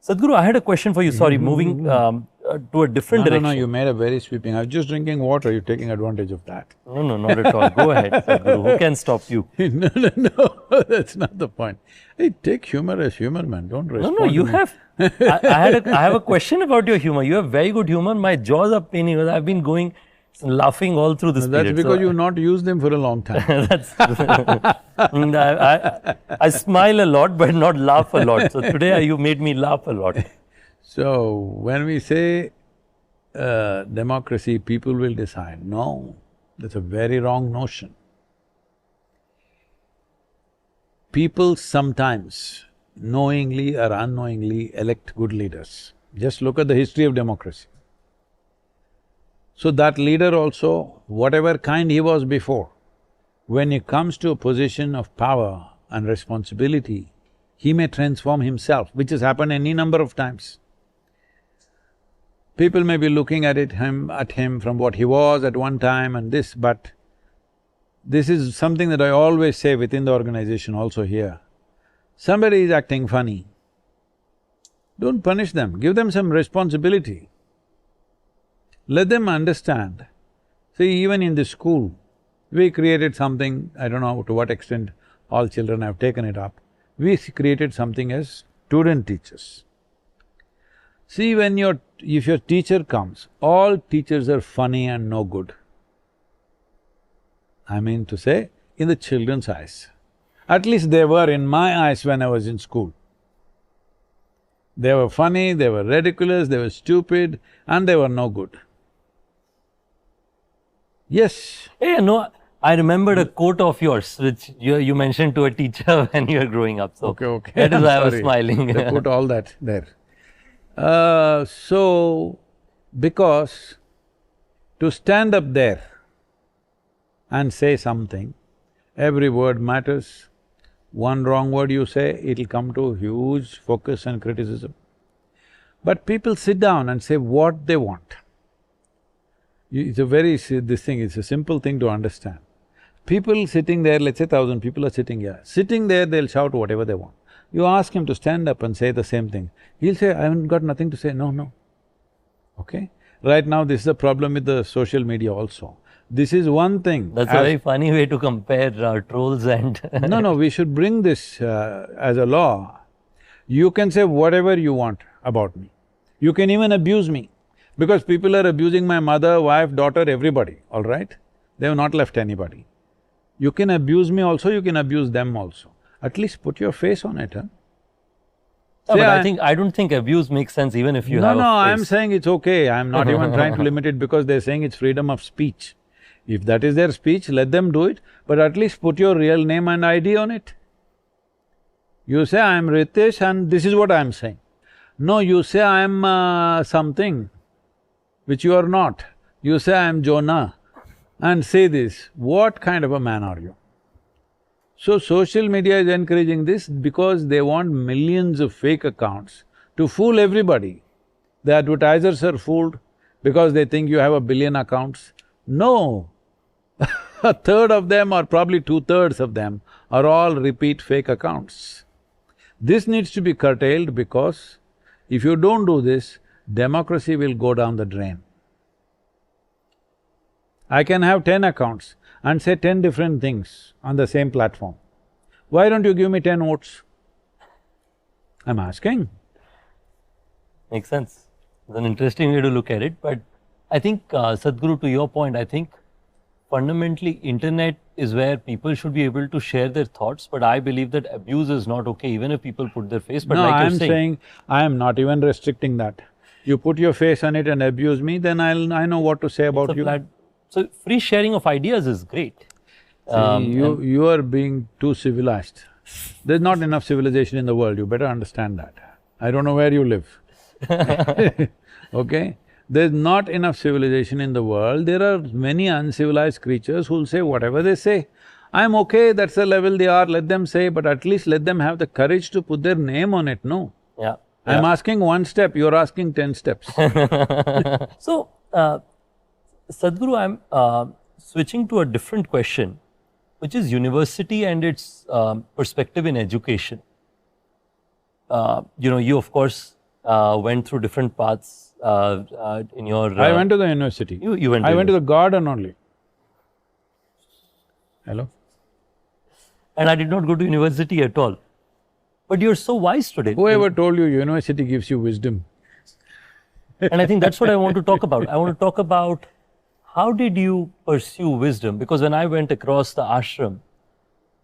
Sadhguru, I had a question for you. Sorry, moving to a different direction. No, you made a very sweeping… I was just drinking water, you're taking advantage of that. No, not at all. Go ahead, Sadhguru. Who can stop you? No, that's not the point. Hey, take humor as humor, man, don't respond. No, you have… I have a question about your humor. You have very good humor. My jaws are paining because I've been laughing all through this period. That's because you've not used them for a long time. I smile a lot but not laugh a lot. So today you made me laugh a lot. So, when we say democracy, people will decide, no, that's a very wrong notion. People sometimes knowingly or unknowingly elect good leaders. Just look at the history of democracy. So that leader also, whatever kind he was before, when he comes to a position of power and responsibility, he may transform himself, which has happened any number of times. People may be looking at him from what he was at one time and this, but this is something that I always say within the organization also here. Somebody is acting funny, don't punish them, give them some responsibility. Let them understand. See, even in the school, we created something, I don't know to what extent all children have taken it up, we created something as student teachers. See, if your teacher comes, all teachers are funny and no good. I mean to say, in the children's eyes. At least they were in my eyes when I was in school. They were funny, they were ridiculous, they were stupid, and they were no good. Yes. Hey, no, I remembered a quote of yours which you mentioned to a teacher when you were growing up. So Okay. That is why I was smiling. They put all that there. So, because to stand up there and say something, every word matters. One wrong word you say, it'll come to huge focus and criticism. But people sit down and say what they want. It's it's a simple thing to understand. People sitting there, let's say 1,000 people are sitting here, sitting there they'll shout whatever they want. You ask him to stand up and say the same thing, he'll say, I haven't got nothing to say, no. Okay? Right now this is the problem with the social media also. This is one thing. That's a very funny way to compare trolls and… No, we should bring this as a law. You can say whatever you want about me. You can even abuse me. Because people are abusing my mother, wife, daughter, everybody, all right? They have not left anybody. You can abuse me also, you can abuse them also. At least put your face on it, huh? No, but I don't think abuse makes sense even if you have a face. No, I'm saying it's okay. I'm not even trying to limit it because they're saying it's freedom of speech. If that is their speech, let them do it, but at least put your real name and ID on it. You say, I'm Ritesh and this is what I'm saying. No, you say, I'm something which you are not. You say, I'm Jonah and say this. What kind of a man are you? So, social media is encouraging this because they want millions of fake accounts to fool everybody. The advertisers are fooled because they think you have 1 billion accounts. No, a third of them or probably 2/3 of them are all repeat fake accounts. This needs to be curtailed because if you don't do this, democracy will go down the drain. I can have 10 accounts and say 10 different things on the same platform. Why don't you give me 10 votes? I'm asking. Makes sense. It's an interesting way to look at it, but I think, Sadhguru, to your point, I think fundamentally internet is where people should be able to share their thoughts, but I believe that abuse is not okay even if people put their face, but no, like I'm saying, I am not even restricting that. You put your face on it and abuse me, then I know what to say about you. So free sharing of ideas is great. You are being too civilized. There's not enough civilization in the world, you better understand that. I don't know where you live. Okay? There's not enough civilization in the world, there are many uncivilized creatures who'll say whatever they say. I'm okay, that's the level they are, let them say, but at least let them have the courage to put their name on it, no? Yeah. I'm asking one step, you're asking 10 steps. So, Sadhguru, I'm switching to a different question, which is university and its perspective in education. You of course went through different paths in your… I went to the university. You went to I went to the garden only. Hello? And I did not go to university at all. But you're so wise today. Whoever told you university gives you wisdom? And I think that's what I want to talk about. I want to talk about how did you pursue wisdom? Because when I went across the ashram,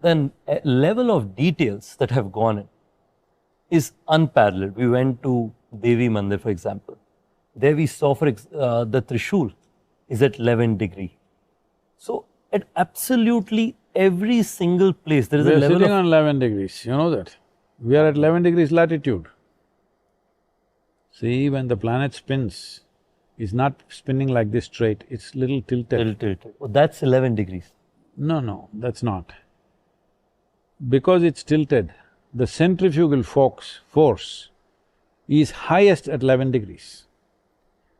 then a level of details that have gone in is unparalleled. We went to Devi Mandir, for example. There we saw the Trishul is at 11 degree. So at absolutely every single place there is a level of… We are sitting on 11 degrees, you know that? We are at 11 degrees latitude. See, when the planet spins, it's not spinning like this straight, it's little tilted. Little tilted. Oh, that's 11 degrees. No, that's not. Because it's tilted, the centrifugal force is highest at 11 degrees.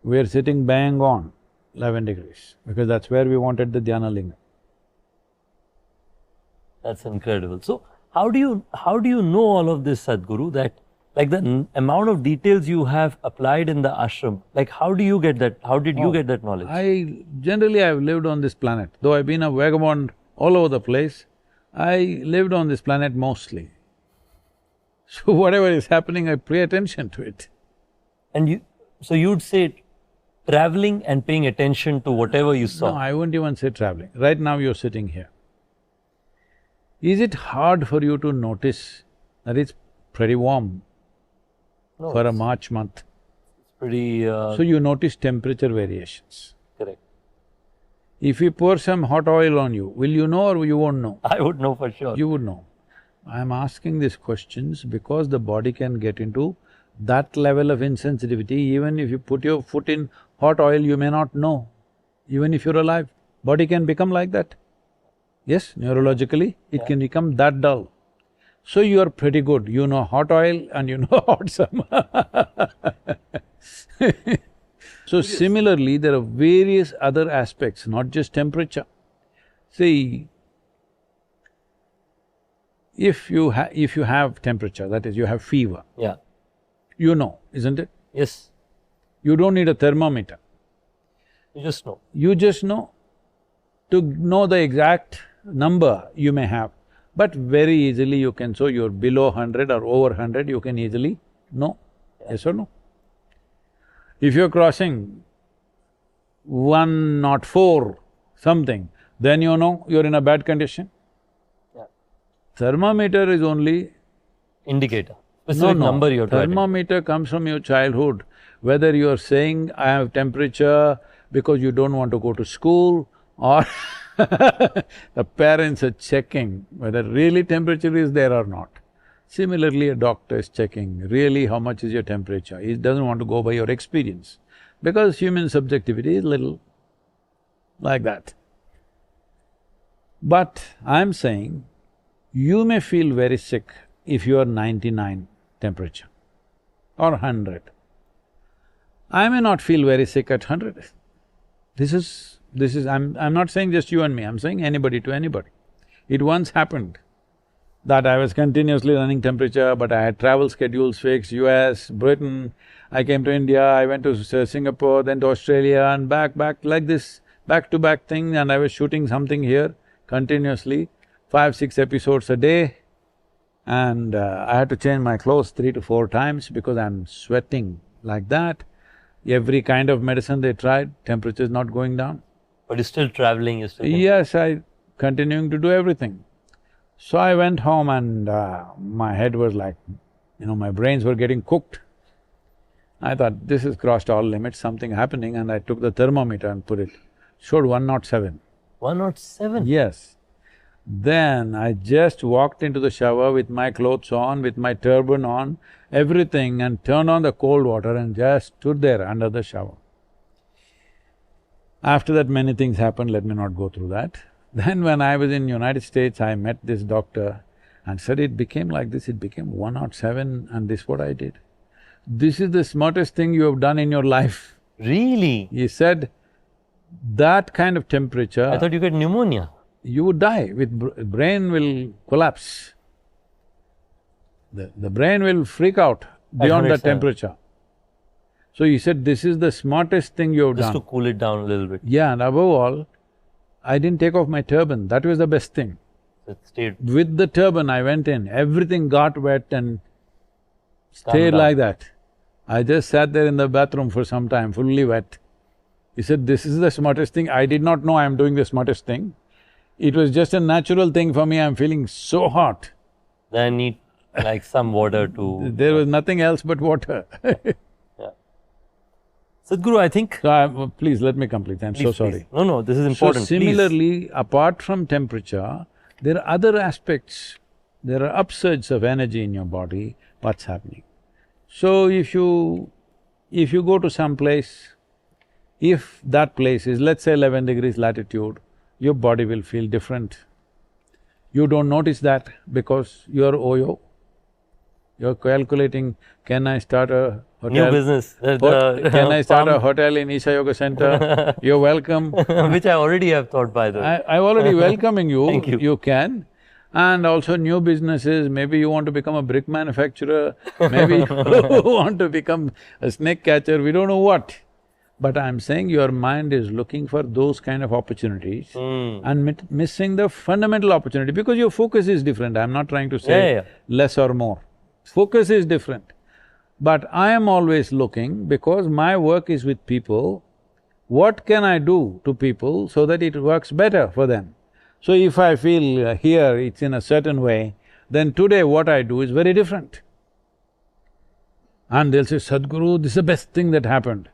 We are sitting bang on 11 degrees, because that's where we wanted the Dhyana Linga. That's incredible. So, how do you know all of this, Sadhguru, that like the amount of details you have applied in the ashram, like how do you get that, how did you get that knowledge? Generally I've lived on this planet, though I've been a vagabond all over the place, I lived on this planet mostly. So whatever is happening, I pay attention to it. And so you'd say traveling and paying attention to whatever you saw? No, I wouldn't even say traveling. Right now you're sitting here. Is it hard for you to notice that it's pretty warm for a March month? It's pretty… So you notice temperature variations. Correct. If we pour some hot oil on you, will you know or you won't know? I would know for sure. You would know. I'm asking these questions because the body can get into that level of insensitivity. Even if you put your foot in hot oil, you may not know. Even if you're alive, body can become like that. Yes, neurologically, it can become that dull. So you are pretty good, you know hot oil and you know hot summer. So similarly, there are various other aspects, not just temperature. See, if you have temperature, that is, you have fever, you know, isn't it? Yes. You don't need a thermometer. You just know. You just know. To know the exact number you may have, but very easily you can, so you're below 100 or over 100, you can easily know, yes or no? If you're crossing 104 something, then you know you're in a bad condition. Thermometer is only… Indicator, specific number you're talking. Thermometer comes from your childhood, whether you're saying, I have temperature because you don't want to go to school, or the parents are checking whether really temperature is there or not. Similarly, a doctor is checking really how much is your temperature. He doesn't want to go by your experience, because human subjectivity is little like that. But I'm saying, you may feel very sick if you are 99 temperature or 100. I may not feel very sick at 100. I'm not saying just you and me, I'm saying anybody to anybody. It once happened that I was continuously running temperature, but I had travel schedules fixed, US, Britain, I came to India, I went to Singapore, then to Australia and back like this, back-to-back thing, and I was shooting something here continuously, 5-6 episodes a day, and I had to change my clothes 3 to 4 times because I'm sweating like that. Every kind of medicine they tried, temperature is not going down. But you're still traveling, you're still… Yes, I continuing to do everything. So I went home and my head was like, my brains were getting cooked. I thought, this has crossed all limits, something happening, and I took the thermometer and put it, showed 107. 107? Yes. Then I just walked into the shower with my clothes on, with my turban on, everything, and turned on the cold water and just stood there under the shower. After that, many things happened, let me not go through that. Then when I was in United States, I met this doctor and said it became like this, it became 107 and this what I did. This is the smartest thing you have done in your life. Really? He said, that kind of temperature… I thought you get pneumonia. You would die, brain will collapse. The brain will freak out beyond that temperature. So he said, this is the smartest thing you have done. Just to cool it down a little bit. Yeah, and above all, I didn't take off my turban, that was the best thing. It stayed… With the turban, I went in, everything got wet and stayed like that. I just sat there in the bathroom for some time, fully wet. He said, this is the smartest thing. I did not know I am doing the smartest thing. It was just a natural thing for me, I'm feeling so hot. Then I need like some water to… There was nothing else but water. Yeah. Sadhguru, I think… So, please let me complete, I'm so sorry. Please. No, this is important. So similarly, apart from temperature, there are other aspects, there are upsurges of energy in your body, what's happening. So if you go to some place, if that place is, let's say 11 degrees latitude, your body will feel different. You don't notice that because you're OYO. You're calculating, can I start a hotel? New business. Can I start a hotel in Isha Yoga Center? You're welcome. Which I already have thought, by the way. I'm already welcoming you. Thank you. You can. And also new businesses, maybe you want to become a brick manufacturer, maybe you want to become a snake catcher, we don't know what. But I'm saying your mind is looking for those kind of opportunities and missing the fundamental opportunity because your focus is different. I'm not trying to say less or more. Focus is different. But I am always looking, because my work is with people, what can I do to people so that it works better for them? So if I feel here it's in a certain way, then today what I do is very different. And they'll say, Sadhguru, this is the best thing that happened.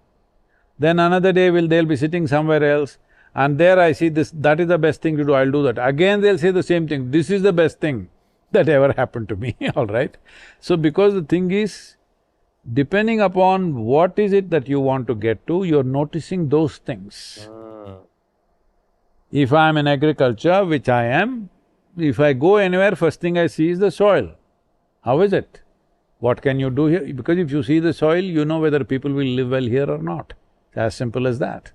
Then another day they'll be sitting somewhere else and there I see this, that is the best thing to do, I'll do that. Again they'll say the same thing, this is the best thing that ever happened to me, all right? So because the thing is, depending upon what is it that you want to get to, you're noticing those things. If I'm in agriculture, which I am, if I go anywhere, first thing I see is the soil. How is it? What can you do here? Because if you see the soil, you know whether people will live well here or not. It's as simple as that.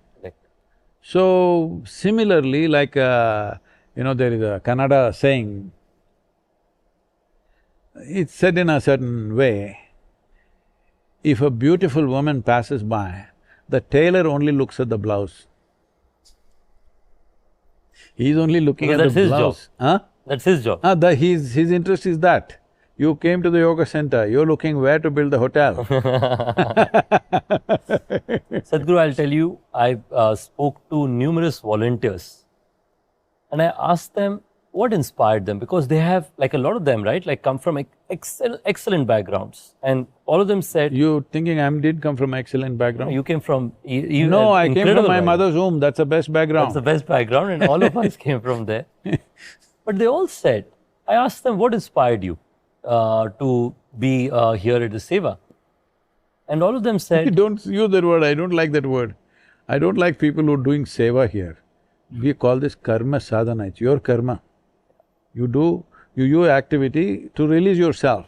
So, similarly, like there is a Kannada saying, it's said in a certain way, if a beautiful woman passes by, the tailor only looks at the blouse. He's only looking at the blouse. That's his job. Huh? That's his job. His interest is that. You came to the yoga center, you're looking where to build the hotel. Sadhguru, I'll tell you, I spoke to numerous volunteers and I asked them what inspired them, because they have, like a lot of them, right, like come from excellent backgrounds, and all of them said… You thinking I did come from excellent background? You came from… No, I came from my mother's womb, that's the best background. That's the best background and all of us came from there. But they all said, I asked them, what inspired you to be here at the Seva? And all of them said… Don't use that word, I don't like that word. I don't like people who are doing Seva here. We call this karma sadhana, it's your karma. You do activity to release yourself.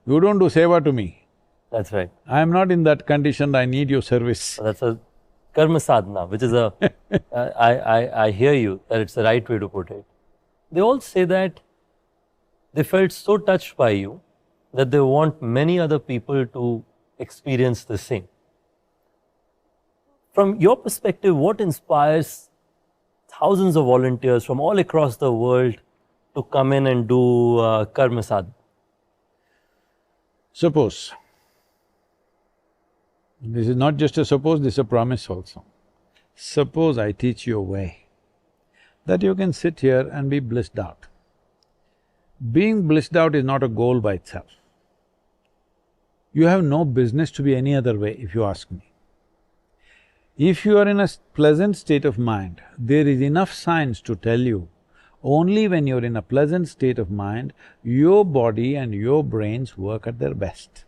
You don't do seva to me. That's right. I am not in that condition, I need your service. That's a karma sadhana, which is a… I hear you, that it's the right way to put it. They all say that they felt so touched by you that they want many other people to experience the same. From your perspective, what inspires thousands of volunteers from all across the world to come in and do karma sadhana? Suppose, this is not just a suppose, this is a promise also. Suppose I teach you a way that you can sit here and be blissed out. Being blissed out is not a goal by itself. You have no business to be any other way, if you ask me. If you are in a pleasant state of mind, there is enough science to tell you Only when you're in a pleasant state of mind, your body and your brains work at their best.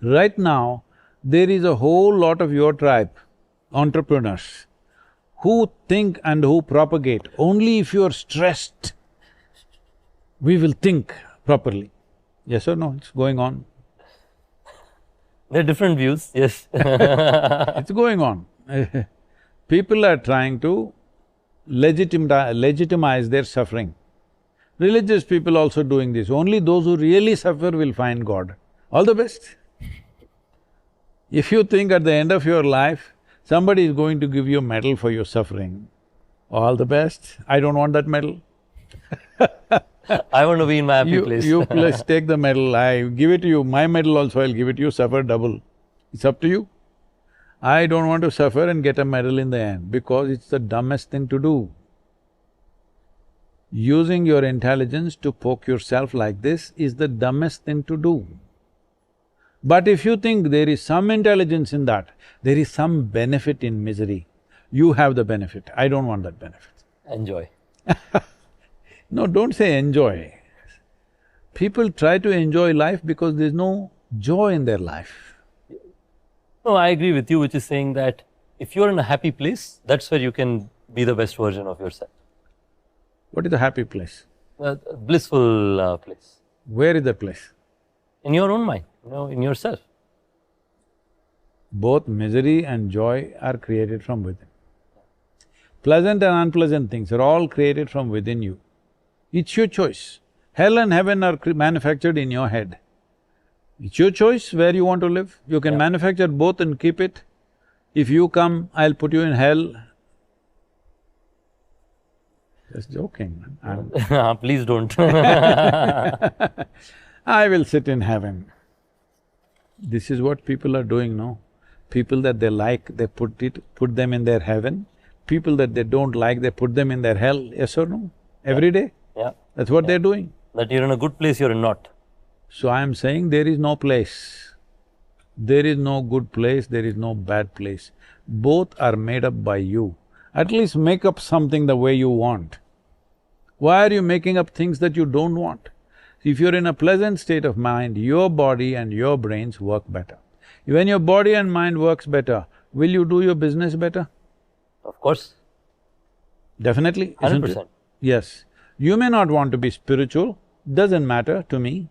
Right now, there is a whole lot of your tribe, entrepreneurs, who think and who propagate, only if you're stressed, we will think properly. Yes or no? It's going on. There are different views, yes. It's going on. People are trying to legitimize their suffering. Religious people also doing this. Only those who really suffer will find God. All the best. If you think at the end of your life, somebody is going to give you a medal for your suffering, all the best. I don't want that medal. I want to be in my happy place. You please take the medal, I give it to you. My medal also I'll give it to you, suffer double. It's up to you. I don't want to suffer and get a medal in the end because it's the dumbest thing to do. Using your intelligence to poke yourself like this is the dumbest thing to do. But if you think there is some intelligence in that, there is some benefit in misery, you have the benefit. I don't want that benefit. Enjoy. No, don't say enjoy. People try to enjoy life because there's no joy in their life. No, I agree with you, which is saying that if you're in a happy place, that's where you can be the best version of yourself. What is a happy place? A blissful place. Where is that place? In your own mind, in yourself. Both misery and joy are created from within. Pleasant and unpleasant things are all created from within you. It's your choice. Hell and heaven are manufactured in your head. It's your choice where you want to live. You can manufacture both and keep it. If you come, I'll put you in hell. Just joking, man. Please don't. I will sit in heaven. This is what people are doing now. People that they like, they put them in their heaven. People that they don't like, they put them in their hell, yes or no? Every day? Yeah. That's what they're doing. That you're in a good place, you're not. So I am saying there is no place. There is no good place, there is no bad place. Both are made up by you. At least make up something the way you want. Why are you making up things that you don't want? If you're in a pleasant state of mind, your body and your brains work better. When your body and mind works better, will you do your business better? Of course. Definitely, isn't it? 100%. Yes. You may not want to be spiritual, doesn't matter to me,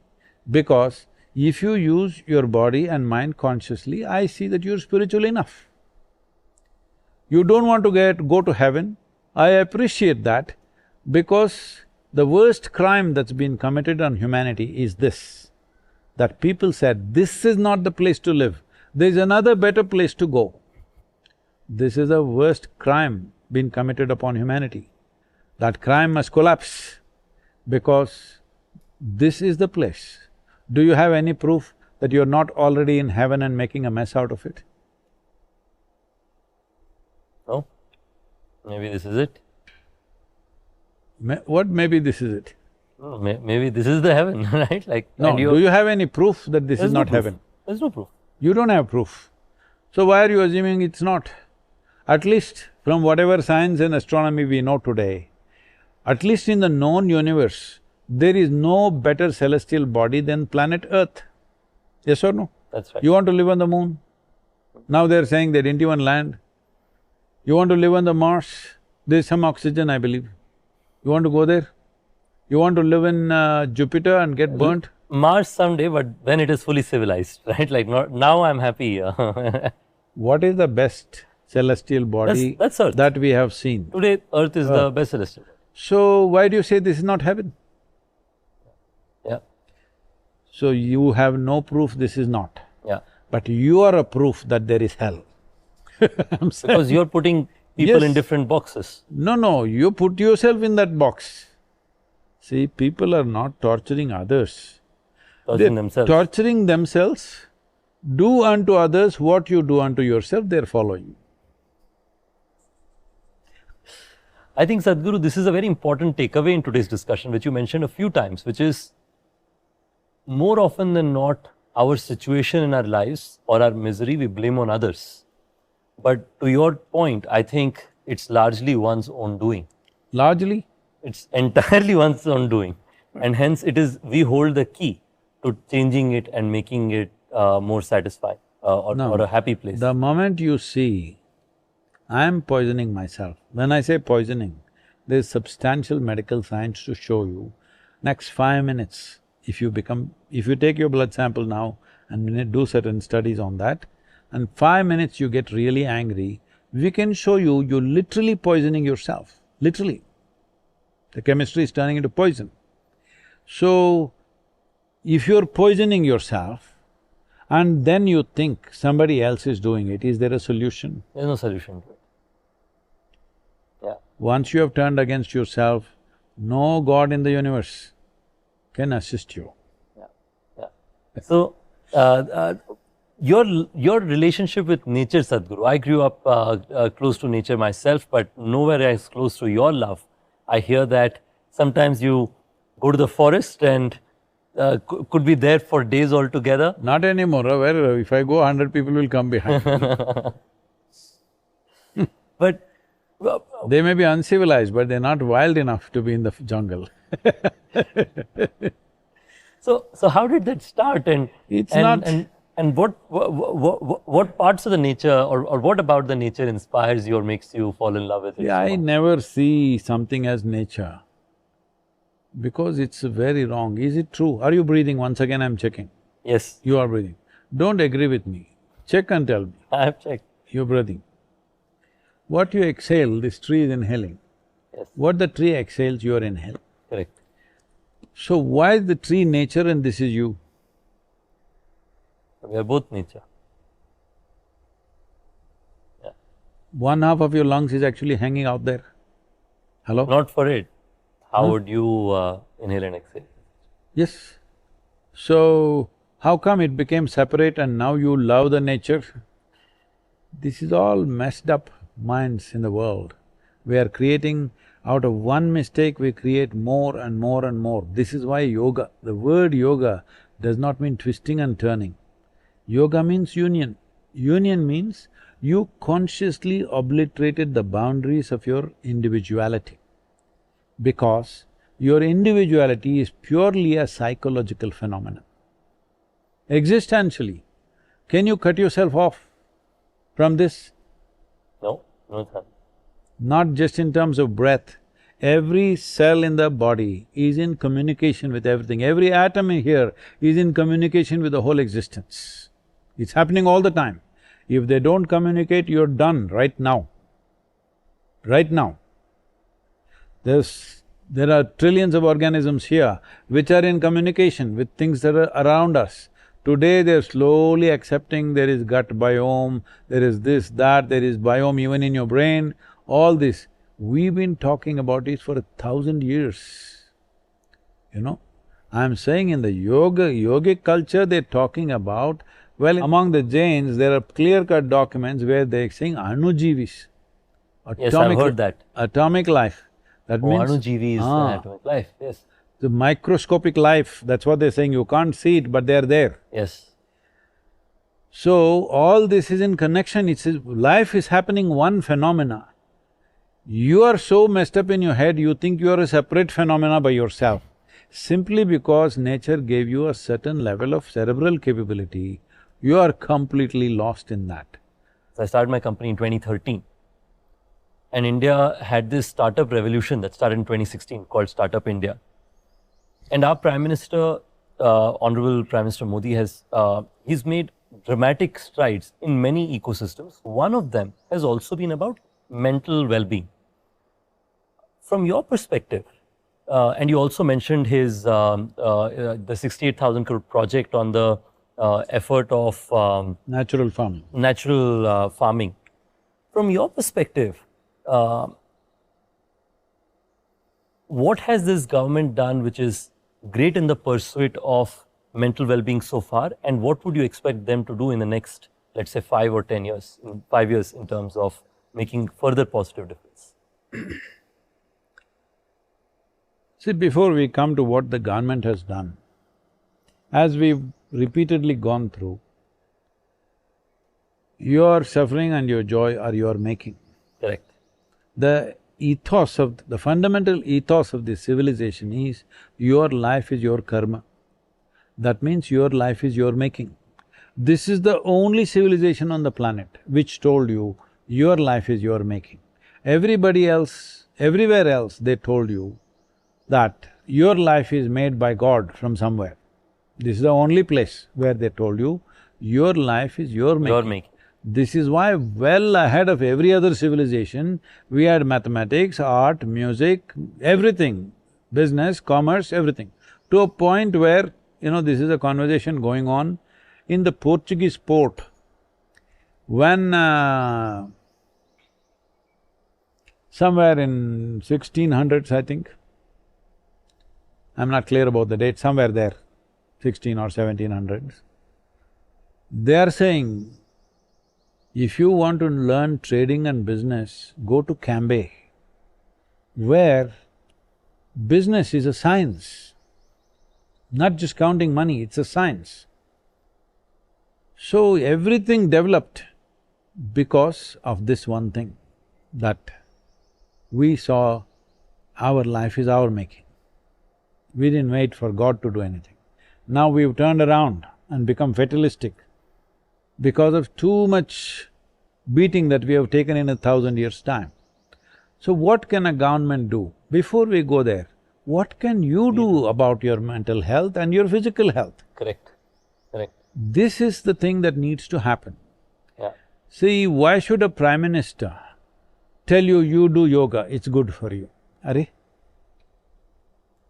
because if you use your body and mind consciously, I see that you're spiritual enough. You don't want to go to heaven, I appreciate that, because the worst crime that's been committed on humanity is this, that people said, this is not the place to live, there's another better place to go. This is the worst crime been committed upon humanity. That crime must collapse because this is the place. Do you have any proof that you're not already in heaven and making a mess out of it? No? Maybe this is it. What maybe this is it? No, maybe this is the heaven, right? Like, No, do you have any proof that this is not proof. heaven? There's no proof. You don't have proof. So why are you assuming it's not? At least from whatever science and astronomy we know today, at least in the known universe, there is no better celestial body than planet Earth. Yes or no? That's right. You want to live on the moon? Now they're saying they didn't even land. You want to live on the Mars? There's some oxygen, I believe. You want to go there? You want to live in Jupiter and get burnt? Mars someday, but when it is fully civilized, right? Like now I'm happy. What is the best celestial body That's Earth. that we have seen? Today, Earth is the best celestial. So why do you say this is not heaven? Yeah. So you have no proof this is not. Yeah. But you are a proof that there is hell. I'm saying. Because you're putting people in Yes. different boxes. No, you put yourself in that box. See, people are not torturing others. Torturing They're themselves. torturing themselves. Do unto others what you do unto yourself, they're following. I think, Sadhguru, this is a very important takeaway in today's discussion, which you mentioned a few times, which is more often than not, our situation in our lives or our misery we blame on others. But to your point, I think it's largely one's own doing. Largely? It's entirely one's own doing. And hence we hold the key to changing it and making it more satisfying or a happy place. The moment you see, I'm poisoning myself. When I say poisoning, there's substantial medical science to show you, next 5 minutes, if you take your blood sample now and do certain studies on that, and 5 minutes you get really angry, we can show you, you're literally poisoning yourself, literally. The chemistry is turning into poison. So, if you're poisoning yourself and then you think somebody else is doing it, is there a solution? There's no solution to it. Yeah. Once you have turned against yourself, no God in the universe can assist you. Yeah, yeah. So, your relationship with nature, Sadhguru, I grew up close to nature myself, but nowhere as close to your love. I hear that sometimes you go to the forest and could be there for days altogether. Not anymore, where if I go, 100 people will come behind. But they may be uncivilized, but they're not wild enough to be in the jungle. So how did that start? And what parts of the nature or what about the nature inspires you or makes you fall in love with it? Yeah, I never see something as nature because it's very wrong. Is it true? Are you breathing? Once again I'm checking. Yes. You are breathing. Don't agree with me. Check and tell me. I have checked. You're breathing. What you exhale, this tree is inhaling. Yes. What the tree exhales, you are inhaling. Correct. So why is the tree nature and this is you? We are both nature. Yeah. One half of your lungs is actually hanging out there. Hello? Not for it. How would you inhale and exhale? Yes. So, how come it became separate and now you love the nature? This is all messed up minds in the world. We are creating, out of one mistake we create more and more and more. This is why yoga, the word yoga does not mean twisting and turning. Yoga means union. Union means you consciously obliterated the boundaries of your individuality because your individuality is purely a psychological phenomenon. Existentially, can you cut yourself off from this? No, no chance. Not just in terms of breath. Every cell in the body is in communication with everything. Every atom in here is in communication with the whole existence. It's happening all the time. If they don't communicate, you're done right now. Right now. There are trillions of organisms here which are in communication with things that are around us. Today they're slowly accepting there is gut biome, there is this, that, there is biome even in your brain, all this. We've been talking about it for 1,000 years, you know. I'm saying in the yogic culture they're talking about, well, among the Jains there are clear-cut documents where they're saying anujivis, Yes, I've heard that. atomic life. That means… Anujivi is atomic life, yes. the microscopic life, that's what they're saying, you can't see it but they're there. Yes. So, all this is in connection, life is happening one phenomena. You are so messed up in your head, you think you are a separate phenomena by yourself. Simply because nature gave you a certain level of cerebral capability, you are completely lost in that. So I started my company in 2013. And India had this startup revolution that started in 2016 called Startup India. And our Prime Minister, Honorable Prime Minister Modi he's made dramatic strides in many ecosystems. One of them has also been about mental well-being. From your perspective, and you also mentioned the 68,000 crore project on the effort of Natural farming. Natural farming. From your perspective, what has this government done which is great in the pursuit of mental well-being so far, and what would you expect them to do in the next, let's say, 5 or 10 years, 5 years in terms of making further positive difference? See, before we come to what the government has done, as we've repeatedly gone through, your suffering and your joy are your making. Correct. The the fundamental ethos of this civilization is your life is your karma. That means your life is your making. This is the only civilization on the planet which told you your life is your making. Everybody else, everywhere else, they told you that your life is made by God from somewhere. This is the only place where they told you your life is your making. Your making. This is why well ahead of every other civilization, we had mathematics, art, music, everything, business, commerce, everything. To a point where, this is a conversation going on in the Portuguese port. When somewhere in 1600s, I think, I'm not clear about the date, somewhere there, 16 or 1700s, they are saying, if you want to learn trading and business, go to Cambay, where business is a science, not just counting money, it's a science. So everything developed because of this one thing, that we saw our life is our making. We didn't wait for God to do anything. Now we've turned around and become fatalistic because of too much beating that we have taken in 1,000 years' time. So what can a government do? Before we go there, what can you do about your mental health and your physical health? Correct, correct. This is the thing that needs to happen. Yeah. See, why should a prime minister tell you, you do yoga, it's good for you? Arey?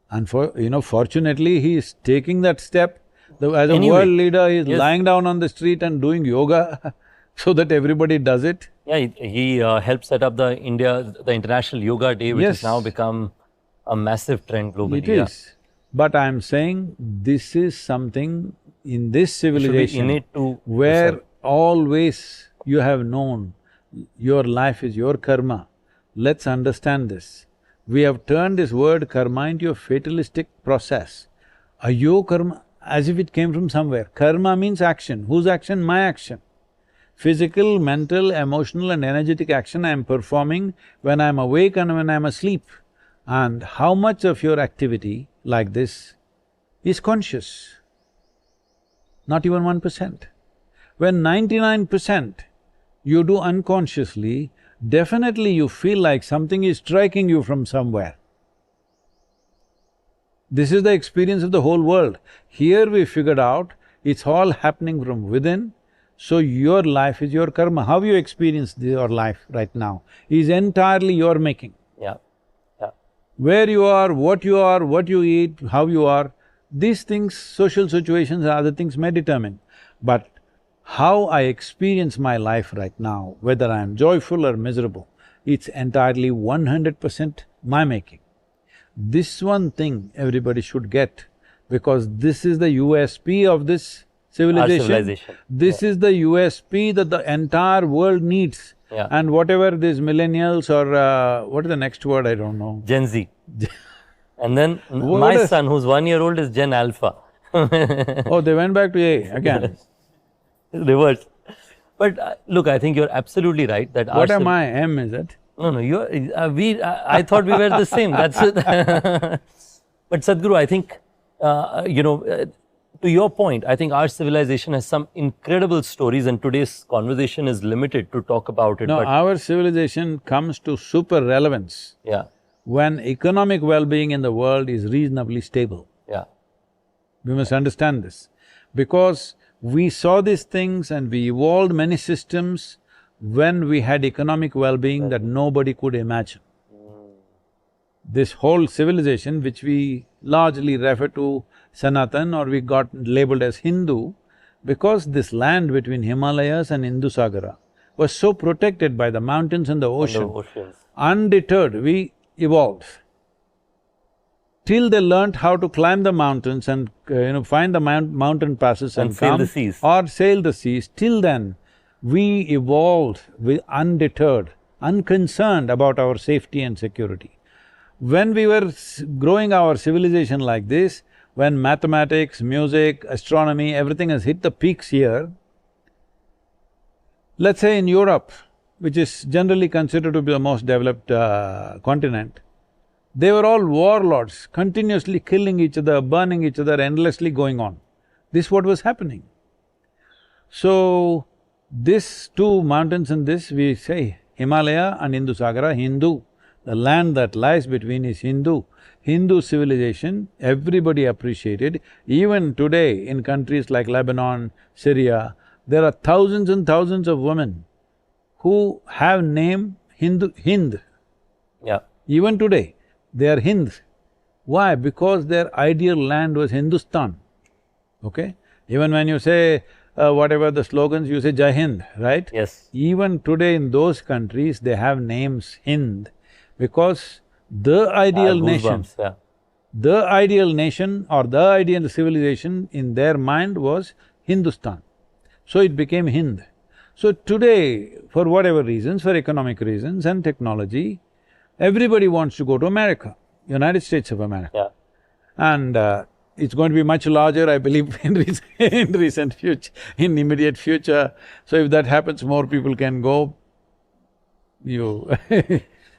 And fortunately, he is taking that step. As a world leader, he is lying down on the street and doing yoga so that everybody does it. Yeah, he helped set up the International Yoga Day, which has now become a massive trend globally. It is. But I'm saying this is something in this civilization where always you have known your life is your karma. Let's understand this. We have turned this word karma into a fatalistic process. Ayo karma, as if it came from somewhere. Karma means action. Whose action? My action. Physical, mental, emotional and energetic action I am performing when I am awake and when I am asleep. And how much of your activity like this is conscious? Not even 1%. When 99% you do unconsciously, definitely you feel like something is striking you from somewhere. This is the experience of the whole world. Here we figured out it's all happening from within, so your life is your karma. How you experience your life right now is entirely your making. Yeah, yeah. Where you are, what you eat, how you are, these things, social situations and other things may determine. But how I experience my life right now, whether I am joyful or miserable, it's entirely 100% my making. This one thing everybody should get, because this is the USP of this civilization. Our civilization. This is the USP that the entire world needs. Yeah. And whatever these millennials or what is the next word, I don't know. Gen Z. And then my son, who's 1 year old, is Gen Alpha. Oh, they went back to A again. Reverse. But look, I think you're absolutely right that What am I? M, is it? No, you're… I thought we were the same, that's it. But Sadhguru, I think, to your point, I think our civilization has some incredible stories and today's conversation is limited to talk about it. No, our civilization comes to super relevance when economic well-being in the world is reasonably stable. Yeah. We must understand this, because we saw these things and we evolved many systems when we had economic well-being that nobody could imagine. This whole civilization, which we largely refer to Sanatan or we got labeled as Hindu, because this land between Himalayas and Indusagara was so protected by the mountains and the ocean, undeterred, we evolved. Till they learnt how to climb the mountains and find the mountain passes and sail the seas. Or sail the seas, till then we evolved undeterred, unconcerned about our safety and security. When we were growing our civilization like this, when mathematics, music, astronomy, everything has hit the peaks here, let's say in Europe, which is generally considered to be the most developed continent, they were all warlords, continuously killing each other, burning each other, endlessly going on. This is what was happening. So, these two mountains in this, we say Himalaya and Indusagara, Hindu. The land that lies between is Hindu. Hindu civilization, everybody appreciated. Even today, in countries like Lebanon, Syria, there are thousands and thousands of women who have name Hind. Yeah. Even today, they are Hind. Why? Because their ideal land was Hindustan, okay? Even when you say whatever the slogans, you say Jai Hind, right? Yes. Even today in those countries, they have names Hind because the ideal nation… Goosebumps, yeah. The ideal nation or the ideal civilization in their mind was Hindustan. So it became Hind. So today, for whatever reasons, for economic reasons and technology, everybody wants to go to America, United States of America. Yeah. And it's going to be much larger, I believe, in recent future, in immediate future. So if that happens, more people can go. You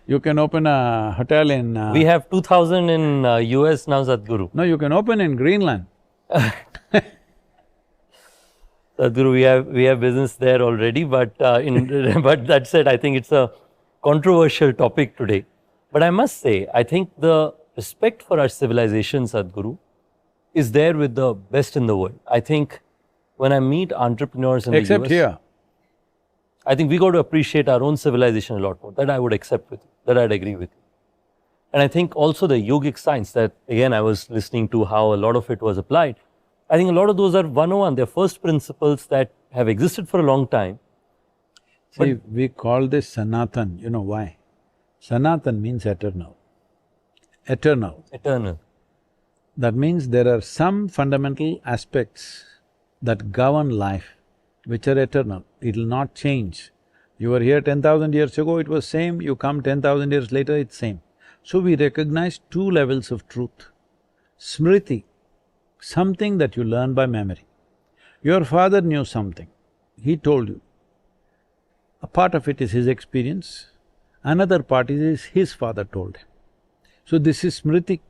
you can open a hotel in… We have 2,000 in US now, Sadhguru. No, you can open in Greenland. Sadhguru, we have business there already, but but that said, I think it's a controversial topic today. But I must say, I think the respect for our civilization, Sadhguru, is there with the best in the world. I think when I meet entrepreneurs in the US… Except here. I think we got to appreciate our own civilization a lot more. That I would accept with you, that I'd agree with you. And I think also the yogic science that, again, I was listening to how a lot of it was applied. I think a lot of those are 101, they're first principles that have existed for a long time. See, we call this Sanatan, you know why? Sanatan means eternal. Eternal. Eternal. That means there are some fundamental aspects that govern life which are eternal. It'll not change. You were here 10,000 years ago, it was same, you come 10,000 years later, it's same. So we recognize two levels of truth. Smriti, something that you learn by memory. Your father knew something, he told you. A part of it is his experience, another part is his father told him. So this is Smriti.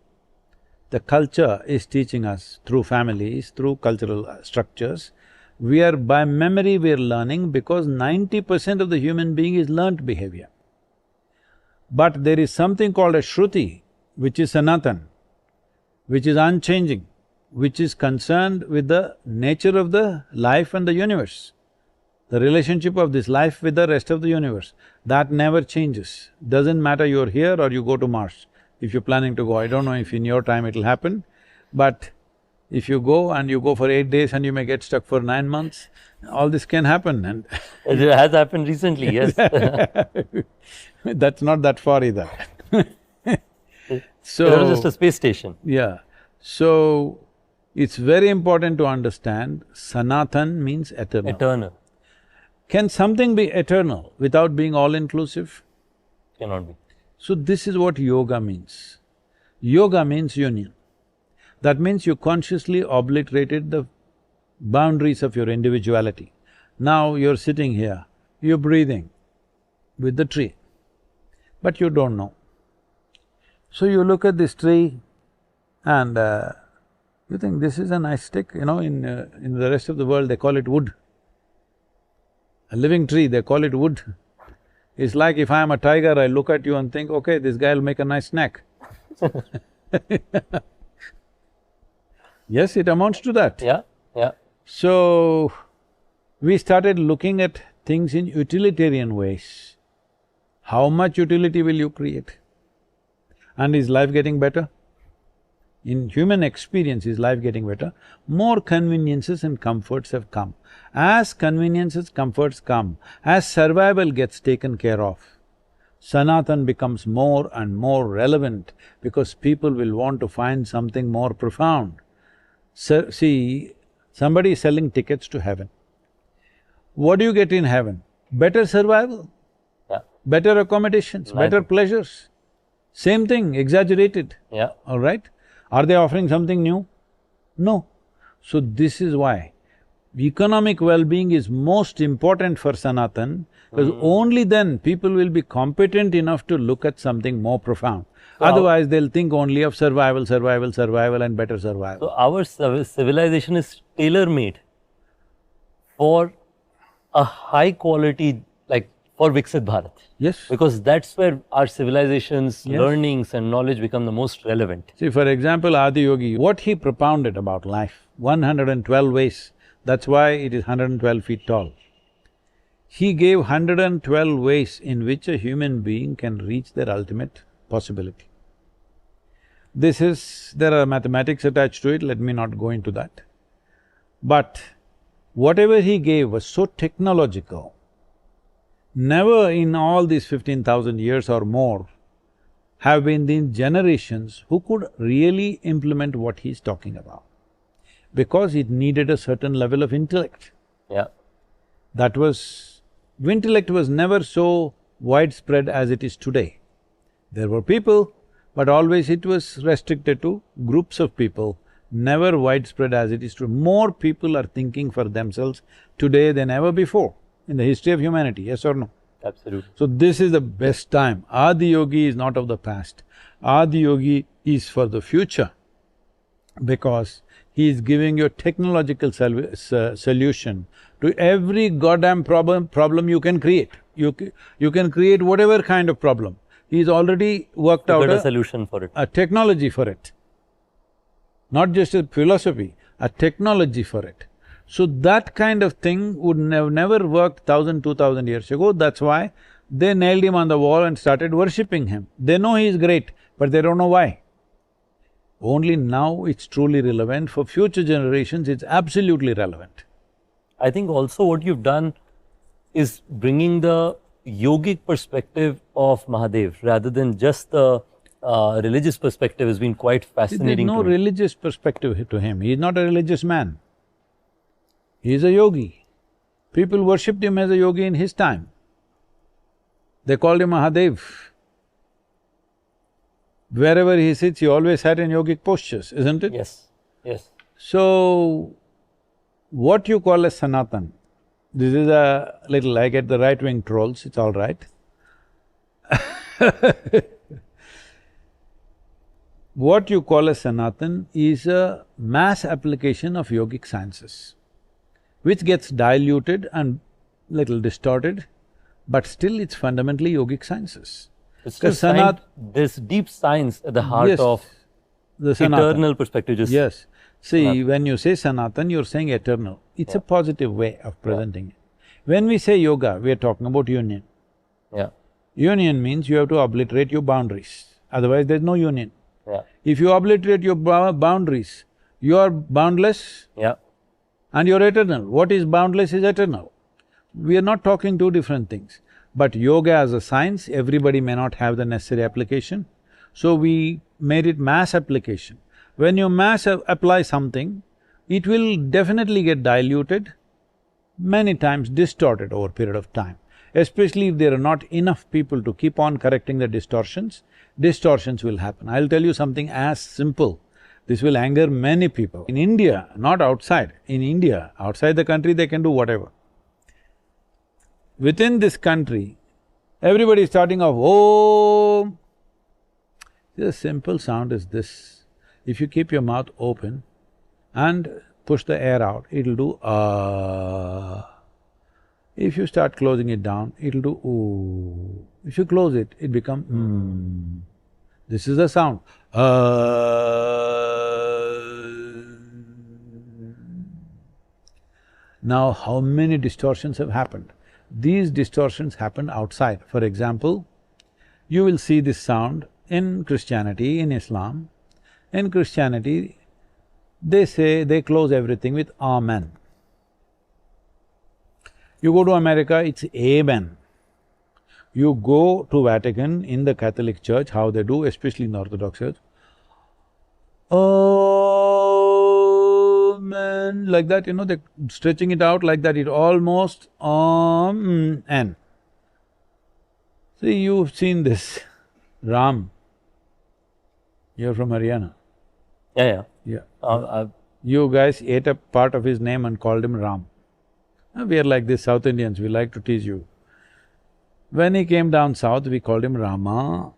The culture is teaching us through families, through cultural structures. We are… by memory we are learning because 90% of the human being is learnt behavior. But there is something called a Shruti, which is Sanatan, which is unchanging, which is concerned with the nature of the life and the universe, the relationship of this life with the rest of the universe. That never changes. Doesn't matter you're here or you go to Mars, if you're planning to go. I don't know if in your time it'll happen, but if you go and you go for 8 days and you may get stuck for 9 months, all this can happen and It has happened recently, yes. that's not that far either. So… It was just a space station. Yeah. So, it's very important to understand Sanatan means eternal. Eternal. Can something be eternal without being all-inclusive? Cannot be. So this is what yoga means. Yoga means union. That means you consciously obliterated the boundaries of your individuality. Now you're sitting here, you're breathing with the tree, but you don't know. So you look at this tree and you think this is a nice stick, you know, in the rest of the world they call it wood. A living tree, they call it wood. It's like if I'm a tiger, I look at you and think, okay, this guy will make a nice snack. Yes, it amounts to that. Yeah, yeah. So, we started looking at things in utilitarian ways. How much utility will you create? And is life getting better? In human experience, is life getting better? More conveniences and comforts have come. As conveniences, comforts come, as survival gets taken care of, Sanatan becomes more and more relevant because people will want to find something more profound. So, see, somebody is selling tickets to heaven. What do you get in heaven? Better survival, Yeah. better accommodations, better pleasures. Same thing, exaggerated, Yeah. all right? Are they offering something new? No. So this is why Economic well-being is most important for Sanatan, because only then people will be competent enough to look at something more profound. Otherwise, they'll think only of survival, survival, survival and better survival. So our civilization is tailor-made for a high quality, like for Viksit Bharat. Yes. Because that's where our civilization's learnings and knowledge become the most relevant. See, for example, Adiyogi, what he propounded about life, 112 ways, that's why it is 112 feet tall. He gave 112 ways in which a human being can reach their ultimate possibility. There are mathematics attached to it, let me not go into that. But whatever he gave was so technological. Never in all these 15,000 years or more have been the generations who could really implement what he's talking about, because it needed a certain level of intellect. Yeah. Intellect was never so widespread as it is today. There were people, but always it was restricted to groups of people, never widespread as it is today. More people are thinking for themselves today than ever before in the history of humanity, yes or no? Absolutely. So this is the best time. Adiyogi is not of the past. Adiyogi is for the future, because he is giving you a technological solution to every goddamn problem you can create. You can create whatever kind of problem. He's already worked out a solution for it. A technology for it. Not just a philosophy, a technology for it. So that kind of thing would never worked 1,000–2,000 years ago, that's why they nailed him on the wall and started worshipping him. They know he is great, but they don't know why. Only now it's truly relevant. For future generations, it's absolutely relevant. I think also what you've done is bringing the yogic perspective of Mahadev rather than just the religious perspective has been quite fascinating. There's no religious perspective to him, he's not a religious man. He is a yogi. People worshipped him as a yogi in his time. They called him Mahadev. Wherever he sits, he always sat in yogic postures, isn't it? Yes, yes. So, what you call as Sanatan, this is a little… I get the right-wing trolls, it's all right. What you call as Sanatan is a mass application of yogic sciences, which gets diluted and little distorted, but still it's fundamentally yogic sciences. It's just there's deep science at the heart of the Sanatan. Eternal perspective. Yes. See, when you say Sanatan, you're saying eternal. It's a positive way of presenting it. When we say yoga, we are talking about union. Yeah. Union means you have to obliterate your boundaries, otherwise there's no union. Yeah. If you obliterate your boundaries, you are boundless. Yeah. And you're eternal. What is boundless is eternal. We are not talking two different things. But yoga as a science, everybody may not have the necessary application, so we made it mass application. When you mass apply something, it will definitely get diluted, many times distorted over a period of time. Especially if there are not enough people to keep on correcting the distortions will happen. I'll tell you something as simple. This will anger many people. In India, not outside, in India, outside the country they can do whatever. Within this country, everybody is starting off, Om. The simple sound is this. If you keep your mouth open and push the air out, it'll do If you start closing it down, it'll do ooh. If you close it, it becomes This is the sound. Now, how many distortions have happened? These distortions happen outside. For example, you will see this sound in Christianity, in Islam. In Christianity, they close everything with Amen. You go to America, it's Amen. You go to Vatican, in the Catholic Church, how they do, especially in the Orthodox Church, Amen, like that, they're stretching it out like that, it almost Amen. See, you've seen this, Ram, you're from Haryana. Yeah, yeah. Yeah. You guys ate up part of his name and called him Ram. We are like this South Indians, we like to tease you. When he came down south, we called him Rama.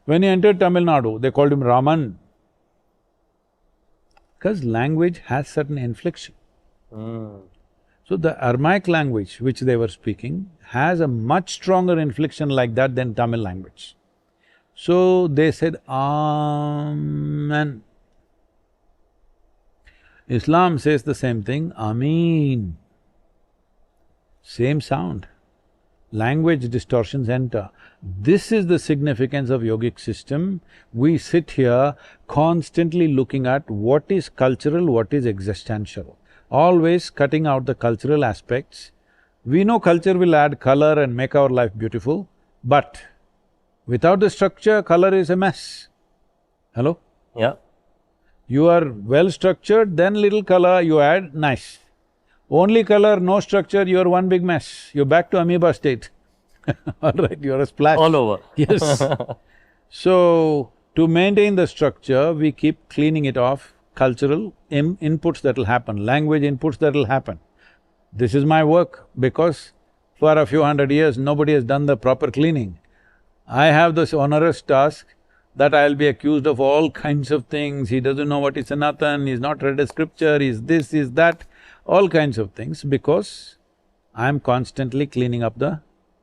When he entered Tamil Nadu, they called him Raman. Because language has certain inflection. So the Aramaic language which they were speaking has a much stronger inflection like that than Tamil language. So they said, Amen. Islam says the same thing, Ameen. Same sound. Language distortions enter. This is the significance of yogic system. We sit here constantly looking at what is cultural, what is existential. Always cutting out the cultural aspects. We know culture will add color and make our life beautiful, but without the structure, color is a mess. Hello? Yeah. You are well structured, then little color you add, nice. Only color, no structure, you are one big mess. You're back to amoeba state. All right, you're a splash. All over. Yes. So, to maintain the structure, we keep cleaning it off, cultural inputs that'll happen, language inputs that'll happen. This is my work because for a few hundred years, nobody has done the proper cleaning. I have this onerous task that I'll be accused of all kinds of things, he doesn't know what is Sanatan, he's not read a scripture, he's this, he's that, all kinds of things because I'm constantly cleaning up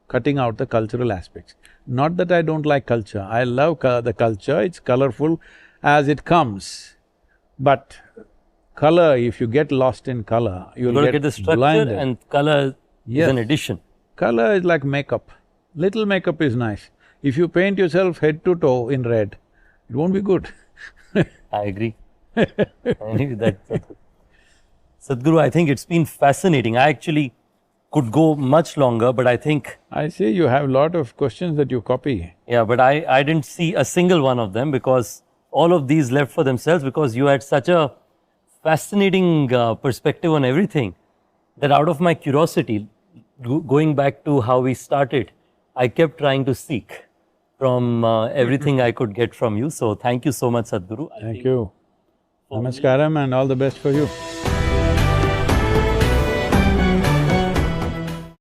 cutting out the cultural aspects. Not that I don't like culture, I love the culture, it's colorful as it comes. But color, if you get lost in color, you'll get the structure blinded. and color is an addition. Color is like makeup. Little makeup is nice. If you paint yourself head to toe in red, it won't be good. I agree. Sadhguru, I think it's been fascinating. I actually could go much longer, but I think… I see you have a lot of questions that you copy. Yeah, but I didn't see a single one of them because all of these left for themselves because you had such a fascinating perspective on everything that out of my curiosity, going back to how we started, I kept trying to seek from everything I could get from you. So thank you so much, Sadhguru. Thank you. Namaskaram and all the best for you.